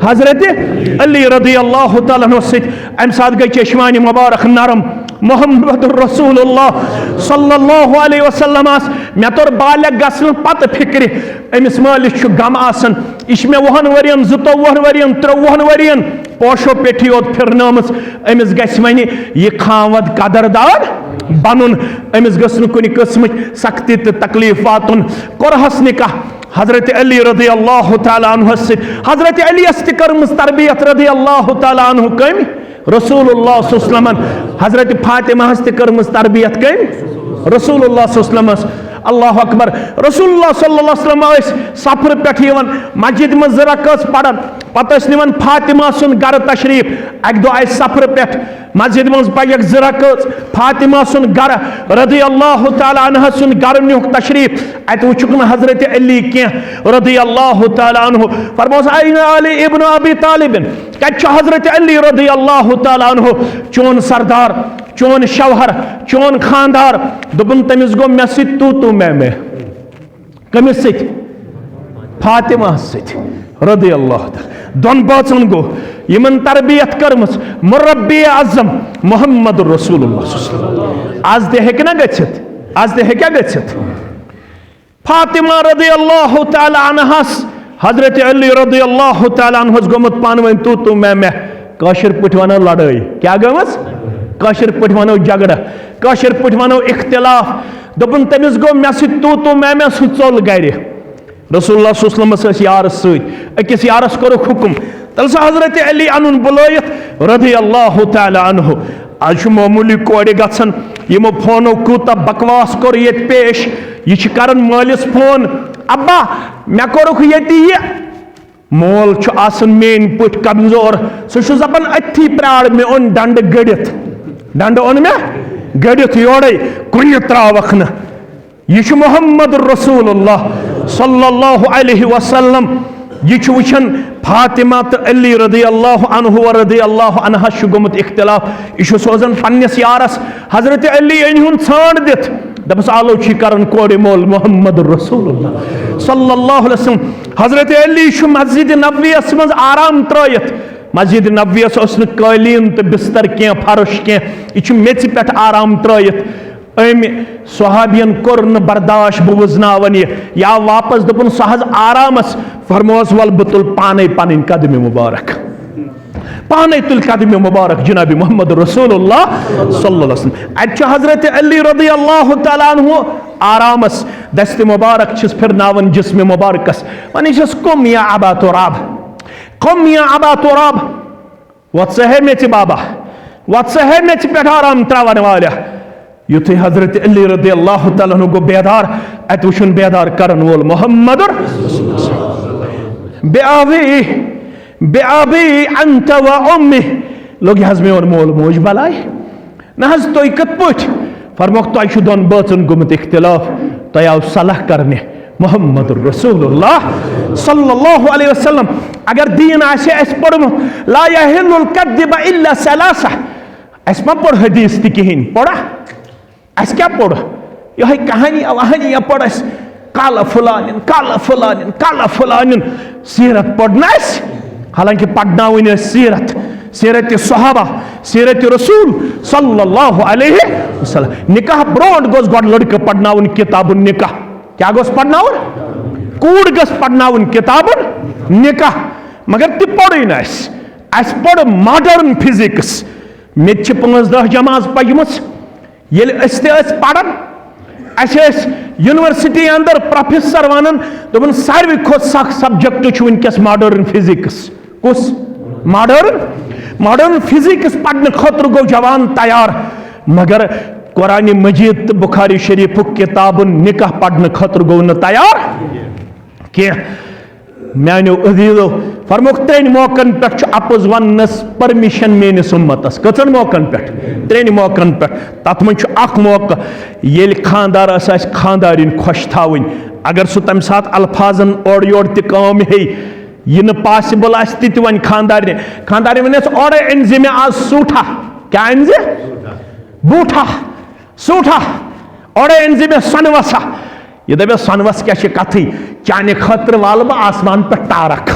Speaker 1: حضرت علی رضی اللہ تعالیٰ عنہ سۭتۍ امہِ ساتہٕ گٔے چشمانہِ مبارک نرم محمد رسول اللہ صلی اللہ علیہ وسلم آس مےٚ توٚر بالغ گژھنہٕ پتہٕ فکرِ أمِس مٲلِس چھُ غم آسان یہِ چھِ مےٚ 20 ؤرین 22 ؤرین 23 ؤرین پوشو پیٹھی یوت پھِرنٲمٕژ أمِس گژھِ وۄنۍ یہِ خاوند قدردار بنُن أمِس گٔژھ نہٕ کُنہِ قٕسمٕچ سختی تہٕ تکلیٖف واتُن کوٚرہس نکاح حضرت علی رضی اللہ تعالیٰ عنہس سۭتۍ حضرت علی یس تہِ کٔرمٕژ تربیت رضی اللہ تعالیٰ عنہ کٔمۍ رسول اللہ صلی اللہ علیہ وسلم حضرت فاطمہس تہِ کٔرمٕژ تربیت کٔمۍ رسول اللہ صلی اللہ علیہ وسلم اللہ اکبر رسول اللہ صلی اللہ علیہ وسلم ٲسۍ سفرٕ پٮ۪ٹھ یِوان مسجد منٛز 2 رکعت پران پتہٕ ٲسۍ نِوان فاطمہ سُنٛد گرٕ تشریٖف اکہِ دۄہ آیہِ سفرٕ پٮ۪ٹھ مسجد مز پک زرکت فاطمہ سن گر رضی اللہ تعالی عنہ سن گر نیوک تشریف ات وچک نا حضرت علی کی رضی اللہ تعالی عنہ فرموس این علی ابن ابی طالب کچ حضرت علی رضی اللہ تعالی عنہ چون سردار چون شوہر چون خاندار دبن تمس گو مے ست تو میں کمس ست فاطمہ ست رضی اللہ تعالی دون باچن گو یمن تربیت کرمس مربی اعظم محمد رسول اللہ صلی اللہ علیہ وسلم آز دے ہیکنا گچھت آز دے ہیکیا گچھت فاطمہ رضی اللہ تعالی عنہ حضرت علی رضی اللہ تعالی عنہ گومت پانوین تو میں کاشر پٹھوانا لڑائی کیا گمس کاشر پٹھوانو جھگڑا کاشر پٹھوانو اختلاف دبن تمس گو مے ست تو میں سہ ژول گرِ رسول اللہ صلی اللہ علیہ وسلم یارس ست اکس یارس کرو حکم تل سا حضرت علی انن بلائت رضی اللہ تعالی عنہ آج معمولی کوڑ گھن یمو فونو کوتا بکواس کور یت پیش یہ کرن مالس فون ابا مے کورک یتی یہ مول آسن مین پٹ کمزور سہ دپان اتھی پرار مے اون ڈنڈ گڑت ڈنڈ اون مے گڑت یورے کن تراوک نا یہ محمد رسول اللہ صلی اللہ علیہ وسلم یہ وچھن فاطمہ تو علی رضی اللہ عنہ و رضی اللہ عنہ گومت اختلاف یہ سوزن پنس یارس حضرت علی ان ژھانڈ دت دپس آلو چھ کرن کوڑ مول محمد رسول اللہ صلی اللہ علیہ وسلم حضرت علی مسجد نبویس مز آرام ترائیت مسجد نبویس اس قالین تو بستر کی فرش کی یہ میچ پہ آرام ترائیت ام صحابین کور برداشت بہ وزناون یا واپس دپن سہ حض آرامس فرموس ول بہ تل پانے پن قدم مبارک پانے تل قدم مبارک جناب محمد رسول اللہ صلی اللہ علیہ وسلم اتھ حضرت علی رضی اللہ تعالی عنہ آرامس دست مبارک چھس پھرناون جسم مبارکس ونی چھس کم یا ابا تراب کم یا ابا تراب وات سہ میچ بابا وات سہ میچ پہ آرام تراون والا یتھے حضرت علی رضی اللہ تعالیٰ عنہ گو بیدار ات وچھن بیدار کرن وول محمد بے آبی انت و امی لوگ حض میں اون مول موج بلائی نہ حض توی کت پوچھ فرموک تو ایشو دون باچن گمت اختلاف تو آو صلح کرنے محمد رسول اللہ صلی اللہ علیہ وسلم اگر دین آسے اس پڑھو لا یحل الکذب الا ثلاثہ اس ما پڑھ حدیث تی کہین پڑھا اس کیا پڑھ یہ کہانی اوہانی یا پڑھ اس کالا فلانین کالا فلانین کالا فلانین سیرت پڑھنا اس حالانکہ پڑھنا ہوئی سیرت سیرت صحابہ سیرت رسول صلی اللہ علیہ وسلم نکاح برونڈ گوز گوڑ لڑکہ پڑھنا ان کتاب نکاح کیا گوز پڑھنا ان کوڑ گوز پڑھنا ان کتاب نکاح مگر تی پڑھی نا اس پڑھ ماڈرن فزکس میں چھ 15 جماز پجمس یل استے اس پڑھن اس یونیورسٹی اندر پروفیسر ونن دپن ساروی کھوت سخت سبجیکٹ چھ ونکس ماڈرن فزکس کس ماڈرن فزکس پڑھنے خاطر گو جوان تیار مگر قرآن مجید تو بخاری شریف کتاب نکاح پڑھنے خاطر گو نہ تیار کہ میانو عزیزو فرموک 3 موقعن پہ اپز ونس پرمیشن میس امتس کچن موقعن پہ 3 موقعن پہ تت من اخ موقع یل خاندار خاندارین خوش تھاون اگر سہ تمہ سات الفاظن اور یور تم ہے یہ پاسبل آس تہ ون خاندارین ونس اور انزِ میں آز سوٹھا کیا انزِ بوٹھا سوٹھا اور انزِ میں سنوسا یہ دپے سنوس کیا کتھی چانہ خطر وال بہ آسمان پہ تارک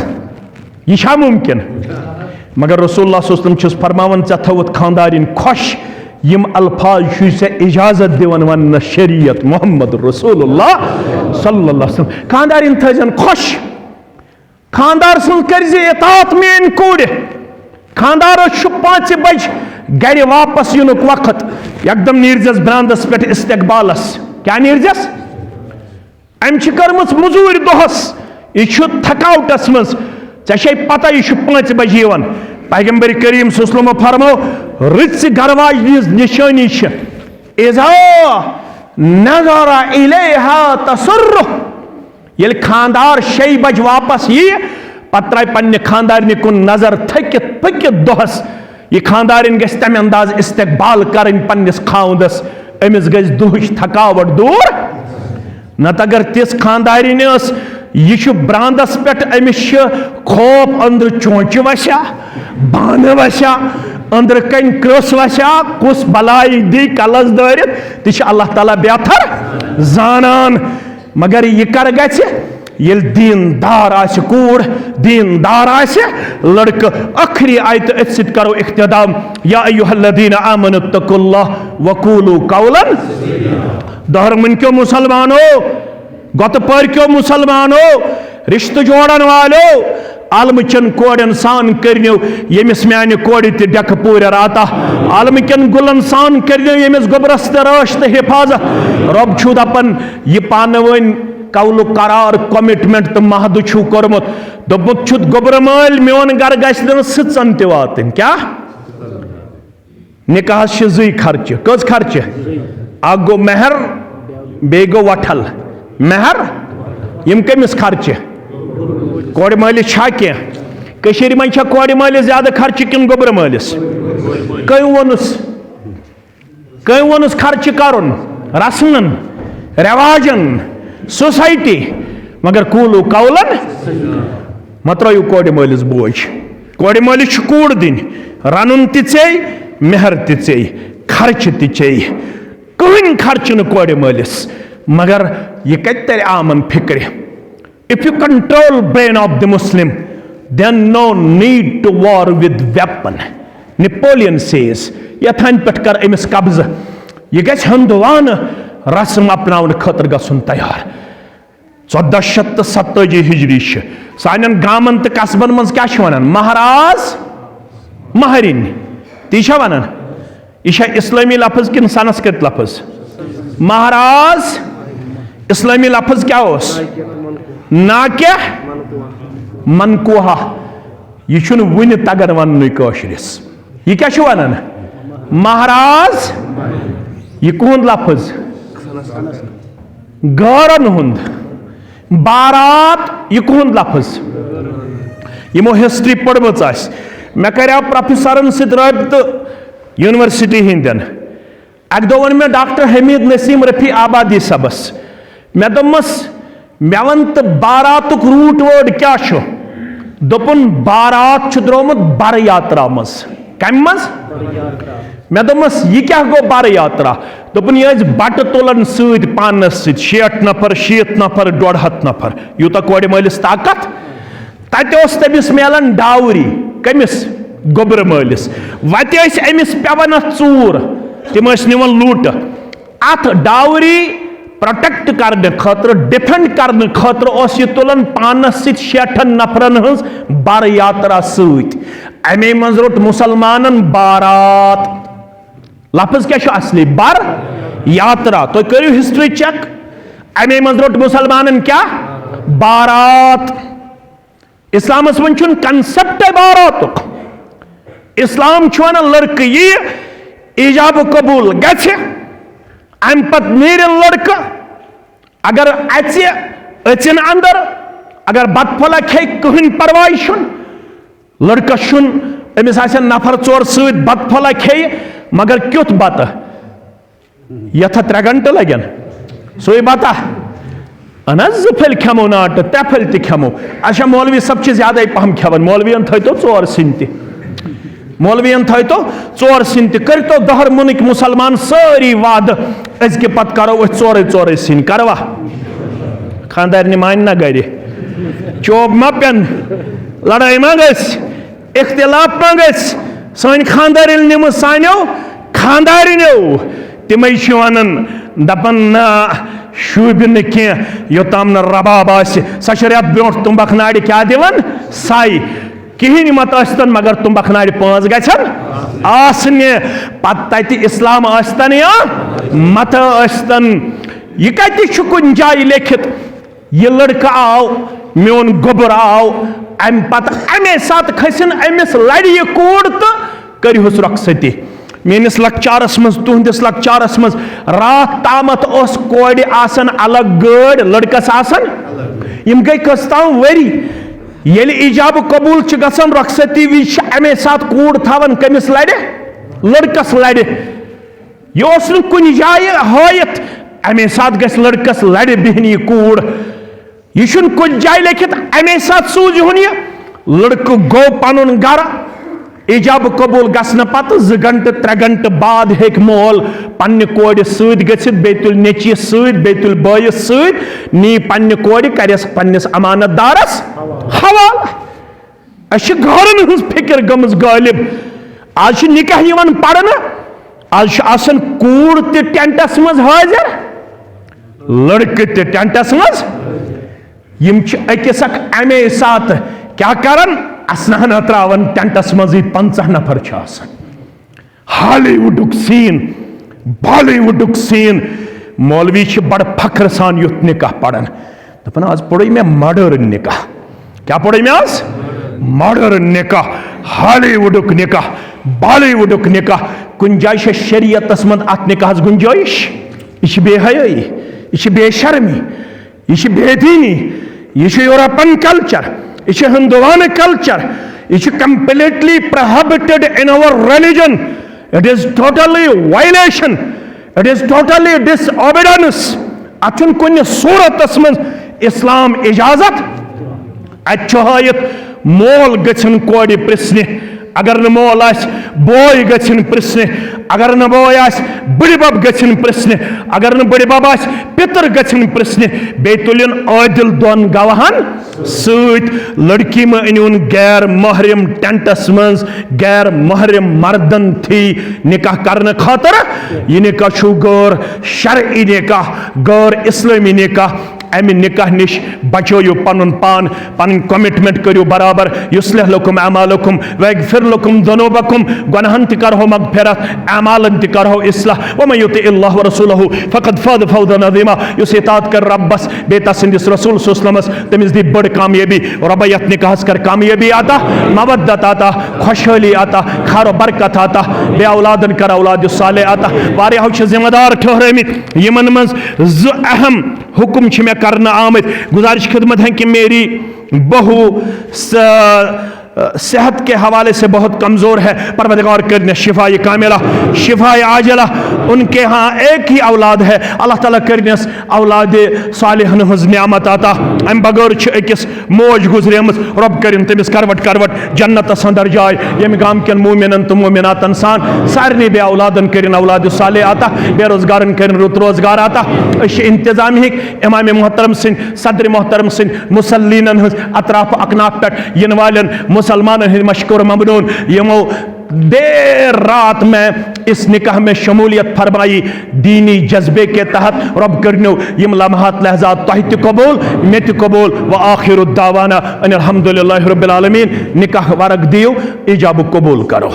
Speaker 1: یہ چھا ممکن مگر رسول اللہ صلی اللہ علیہ وسلم فرماون ژے تھوت خاندارین خوش یم الفاظ چھ سے اجازت دیون ون شریعت محمد رسول اللہ صلی اللہ علیہ وسلم خاندارین تھزن خوش خاندار سن کرزِ اطاعت مین کوڑ خاندارس 5 بج گھر واپس ینک وقت یکدم نیرزس براندس پہ استقبالس کیا نیرزس ام کرمت مزور دہس یہ تھکاوٹس مز ے پتہ یہ 5 بجے یوان پیغمبر کریم صلی اللہ علیہ وسلم فرمو رچ گرواج نشانی اذا نظر الیہا تسر یل خاندار 6 بج واپس یہ پتہ ترائی پنہ خاندارنہ کن نظر تھکت پکت دہس یہ خاندارن گژھِ تمہِ انداز استقبال کرٕنۍ پننِس خاوندس أمِس گژھِ دُہٕچ تھکاوٹ دوٗر نتہٕ اگر تِژھ خاندارِنۍ ٲس یہ چھُ برانٛدس پٮ۪ٹھ أمِس چھِ خوف أنٛدرٕ چونچہِ وسیا بانہٕ وسیا أنٛدرٕ کنۍ کرٛس وسیا کُس بلاے دی کلس دٲرِتھ تہِ چھُ اللہ تعالیٰ بہتر زانان مگر یہ کر گژھِ ییٚلہِ دیندار آسہِ کوٗر دیندار آسہِ لڑکہٕ ٲخری آیتہٕ أتھۍ سۭتۍ کرو اختتام یا ایُّہا الذیٖنَ آمنوا اتقوا اللہ وقولوا قولا دہرمن کیو مسلمانو گوتہ پٔرکیو مسلمانو رشتہ جوڑن والو عالمہٕ چن کوڑن سان کرنیو ییٚمِس میانہِ کورِ تہِ ڈیکہٕ پوٗرِ راتا عالمہٕ کٮ۪ن گُلن سان کرنیو ییٚمِس گوٚبرس تہِ رٲچھ تہٕ حفاظت رۄب چھُ دپان یہِ پانہٕ ؤنۍ قولُک قرار کمٹمنٹ تہٕ محدٕ چھُو کوٚرمُت دوٚپمُت چھُتھ گوٚبرٕ مٲلۍ میون گرٕ گژھِ نہٕ سٕژن تہِ واتٕنۍ کیٛاہ نکاحس چھِ زٕے خرچہِ کٔژ خرچہِ اکھ گوٚو مہر بیٚیہِ گوٚو وٹھل مہر یِم کٔمِس خرچہِ کورِ مٲلِس چھا کینٛہہ کٔشیٖرِ منٛز چھا کورِ مٲلِس زیادٕ خرچہِ کِنہٕ گوٚبرٕ مٲلِس کٔمۍ ووٚنُس خرچہِ کرُن رسمن رٮ۪واجن سوسایٹی مگر قولوا قولا مہ ترٲیِو کورِ مٲلِس بوج کورِ مٲلِس چھُ کوٗر دِنۍ رنُن تہِ ژےٚ مہر تہِ ژےٚ خرچہِ تہِ ژےٚ کٕہٕنۍ خرچہِ نہٕ کورِ مٲلِس مگر یہ کتہِ ترِ عامن فکرِ if you control brain of the Muslim then no need to war with weapon Napoleon says یتھ ہنہِ پٮ۪ٹھ کر أمِس قبضہٕ یہ گژھِ ہندوانہٕ رسم اپناونہٕ خٲطرٕ گژھُن تیار 1447 ہجری چھِ سانٮ۪ن گامن تہٕ قصبن منٛز کیٛاہ چھِ ونان مہراز مہرِنۍ تی چھا ونان یہ چھا اسلٲمی لفظ کِنہٕ سنسکرت لفظ مہراز اسلٲمی لفظ کیٛاہ اوس ناکہ منکوہا یہ چھُنہٕ وُنہِ تگان وننُے کٲشرِس یہ کیٛاہ چھُ ونان مہراز یہ کُہُنٛد لفظ گٲرن ہُنٛد بارات یہ کُہُنٛد لفظ یِمو ہسٹری پٔرمٕژ آسہِ مےٚ کریو پروفیسرن سۭتۍ رٲبطہٕ یونیورسٹی ہٕنٛدٮ۪ن اکہِ دۄہ ووٚن مےٚ ڈاکٹر حمیٖد نسیٖم رفیع آبادی صٲبس مےٚ دوٚپمس مےٚ ون تہٕ باراتُک روٗٹ وٲڈ کیٛاہ چھُ دوٚپُن بارات چھُ درٛومُت بر یاترا منٛز کمہِ منٛز مےٚ دوٚپمس یہِ کیٛاہ گوٚو بر یاترا دوٚپُن یہِ ٲسۍ بٹہٕ تُلان سۭتۍ پانس سۭتۍ 60 نفر 100 نفر 150 نفر یوٗتاہ کورِ مٲلِس طاقت تتہِ اوس تٔمِس میلان ڈاوری کٔمِس گوٚبرٕ مٲلِس وتہِ ٲسۍ أمِس پٮ۪وان اتھ ژوٗر تِم ٲسۍ نِوان لوٗٹہٕ اتھ ڈاوری پروٹیکٹ کرنہٕ خٲطرٕ ڈِفینڈ کرنہٕ خٲطرٕ اوس یہِ تُلان پانس سۭتۍ 60 نفرن ہٕنٛز بر یاترا سۭتۍ امے منٛز روٚٹ مُسلمانن بارات لفظ کیٛاہ چھُ اصلی بر یاترا تُہۍ کٔرِو ہسٹری چیک امے منٛز روٚٹ مُسلمانن کیٛاہ بارات اسلامس منٛز چھُنہٕ کنسیپٹے باراتُک اسلام چھُ ونان لڑکہٕ یِیہِ ایجاب قبوٗل گژھِ امہِ پتہٕ نیرِ لڑکہٕ اگر اژِ أژِن اندر اگر بتہٕ پھوٚلہ کھیٚیہِ کٕہٕنۍ پرواے چھُنہٕ لڑکس چھُنہٕ أمِس آسن نفر 4 سۭتۍ بتہٕ پھوٚلہ کھیٚیہِ مگر کیُتھ بتہٕ یتھ 3 گنٹہٕ لگن سُے بتہ اہن حظ 2 پھٔلۍ کھٮ۪مو ناٹہٕ 3 پھٔلۍ تہِ کھٮ۪مو اچھا مولوی صٲب چھِ زیادے پہم کھٮ۪وان مولوین تھٲیتو 4 سِنۍ تہِ مولوین تھٲیتو 4 سِنۍ تہِ کٔرتو دہرمُنٕکۍ مُسلمان سٲری وعدٕ أزکہِ پتہٕ کرو أسۍ 4 سِنۍ کروا خاندارنہِ مانہِ نا گرِ چوب ما پٮ۪ن لڑٲے ما گژھِ اختلاف ما گژھِ سٲنۍ خاندار ییٚلہِ نِمہٕ سانیو خاندارنیو تِمے چھِ ونان دپان نہ شوٗبہِ نہٕ کینٛہہ یوٚتام نہٕ رباب آسہِ سۄ چھِ رٮ۪تھ برونٛٹھ تُمبکھ نارِ کیٛاہ دِوان سَے کِہیٖنۍ مت ٲسۍتن مگر تُمبکھ نارِ 5 گژھن آسنہِ پتہٕ تتہِ اسلام ٲسۍتن یا متہٕ ٲسۍتن یہِ کتہِ چھُ کُنہِ جایہِ لیکھِتھ یہِ لڑکہٕ آو میون گوٚبُر آو امہِ پتہٕ امے ساتہٕ کھٔسِن أمِس لڑِ یہِ کوٗر تہٕ کٔرۍہُس رۄخصتی میٲنِس لۄکچارس منٛز تُہنٛدِس لۄکچارس منٛز راتھ تامتھ اوس کورِ آسان الگ گٲڑۍ لڑکس آسان یِم گٔے کٔژ تام ؤری یل ایجاب قبول گژھان رخصتی وز امے سات کوڑ تھاون کمس لڑ لڑکس لڑ یہ کن جائے ہائت امے سات گژھِ لڑکس لڑ بہن یہ کوڑ یہ کن جائے لیکھت امے سات سوز یہ لڑکہ گو پن گر ایجاب قبول گھن پتہ 2 گھنٹہ 3 گھنٹہ بعد ہیک مول پنہ کور ست گژھت بیت النچی ست بیت البائس ست نی پنہ کور کرس پنس امانت دارس حوالہ اس گھرن ہز فکر گمز غالب آج نکاح یوان پڑھن آج آسن کوڑ تہ ٹینٹس مز حاضر لڑکہ تہ ٹینٹس مز یم اکس اک امے سات کیا کرن اسنان تراون ٹینٹس مز 50 نفر ہالی وڈک سین بالی وڈک سین مولوی بڑ فخر سان یت نکاح پڑھن دپن آج پڑھوئی میں ماڈرن نکاح کیا پڑھوئی میں آج ماڈرن نکاح ہالی وڈک نکاح بالی وڈک نکاح گنجائش شریعت من ات نکاح گنجائش یہ بے حیائی یہ بے شرمی یہ بے دینی یہ یورپن کلچر یہ ہندوان کلچر یہ completely prohibited in our religion. It is totally violation. It is totally disobedience. اتن کن صورت من اسلام اجازت اتھایت مول گھن کور پرسن اگر نہ مول آس بوے گھن پرسن اگر نہ بوے آس بڑی بب گھن پرسن اگر نہ بڑی بب آس پتر گھن پرسن بی تلین عادل 2 گواہن ست لڑکی میں انیون غیر محرم ٹینٹس مز غیر محرم مردن تھی نکاح کرنے خاطر یہ نکاح چھو غیر شرعی نکاح غیر اسلامی نکاح امہ نکاح نش بچو پن پان پن کمٹمنٹ کرو برابر یصلح لکم اعمالکم ویغفر لکم ذنوبکم گناہن تہ کرہو مغفرت اعمالن تہ کرہو اصلاح ومن یطع اللہ ورسولہ فقد فاز فوزا عظیما یس اطاعت کر ربس بے تسندس رسول صلی اللہ علیہ وسلم تمس دی بڑ کامیابی رب یت نکاحس کر کامیابی عطا مودت عطا خوشحالی عطا خیر و برکت عطا بے اولادن کر اولاد صالح عطا واریاہو چھ ذمہ دار ٹھہرمت یمن مز 2 اہم حکم چھ میں کرنا آمد گزارش خدمت ہے کہ میری بہو صحت کے حوالے سے بہت کمزور ہے پروردگار کرنے شفا کاملہ شفا عاجلہ ان کے ہاں ایک ہی اولاد ہے اللہ تعالیٰ کرنے اولاد صالحن ہز نعمت عطا ام بغیر اکس موج گزریمت رب کرن تمس کروٹ جنت اندر جائے یم گام کن مومنن تو مومنات انسان سارنی بے اولادن کرن اولاد صالح عطا بے روزگارن کرن رت روزگار عطا اس انتظام ہک امام محترم سن صدر محترم سن مسلینن ہز اطراف اکناف پہ ین والن مسلمان ہند مشکور ممنون یمو دیر رات میں اس نکاح میں شمولیت فرمائی دینی جذبے کے تحت رب کرنو یم لمحات لحظات تحت قبول میت قبول وآخر الدعوانا ان الحمدللہ رب العالمین نکاح ورق دیو ایجاب قبول کرو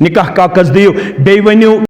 Speaker 1: نکاح کاغذ دیو بے ونیو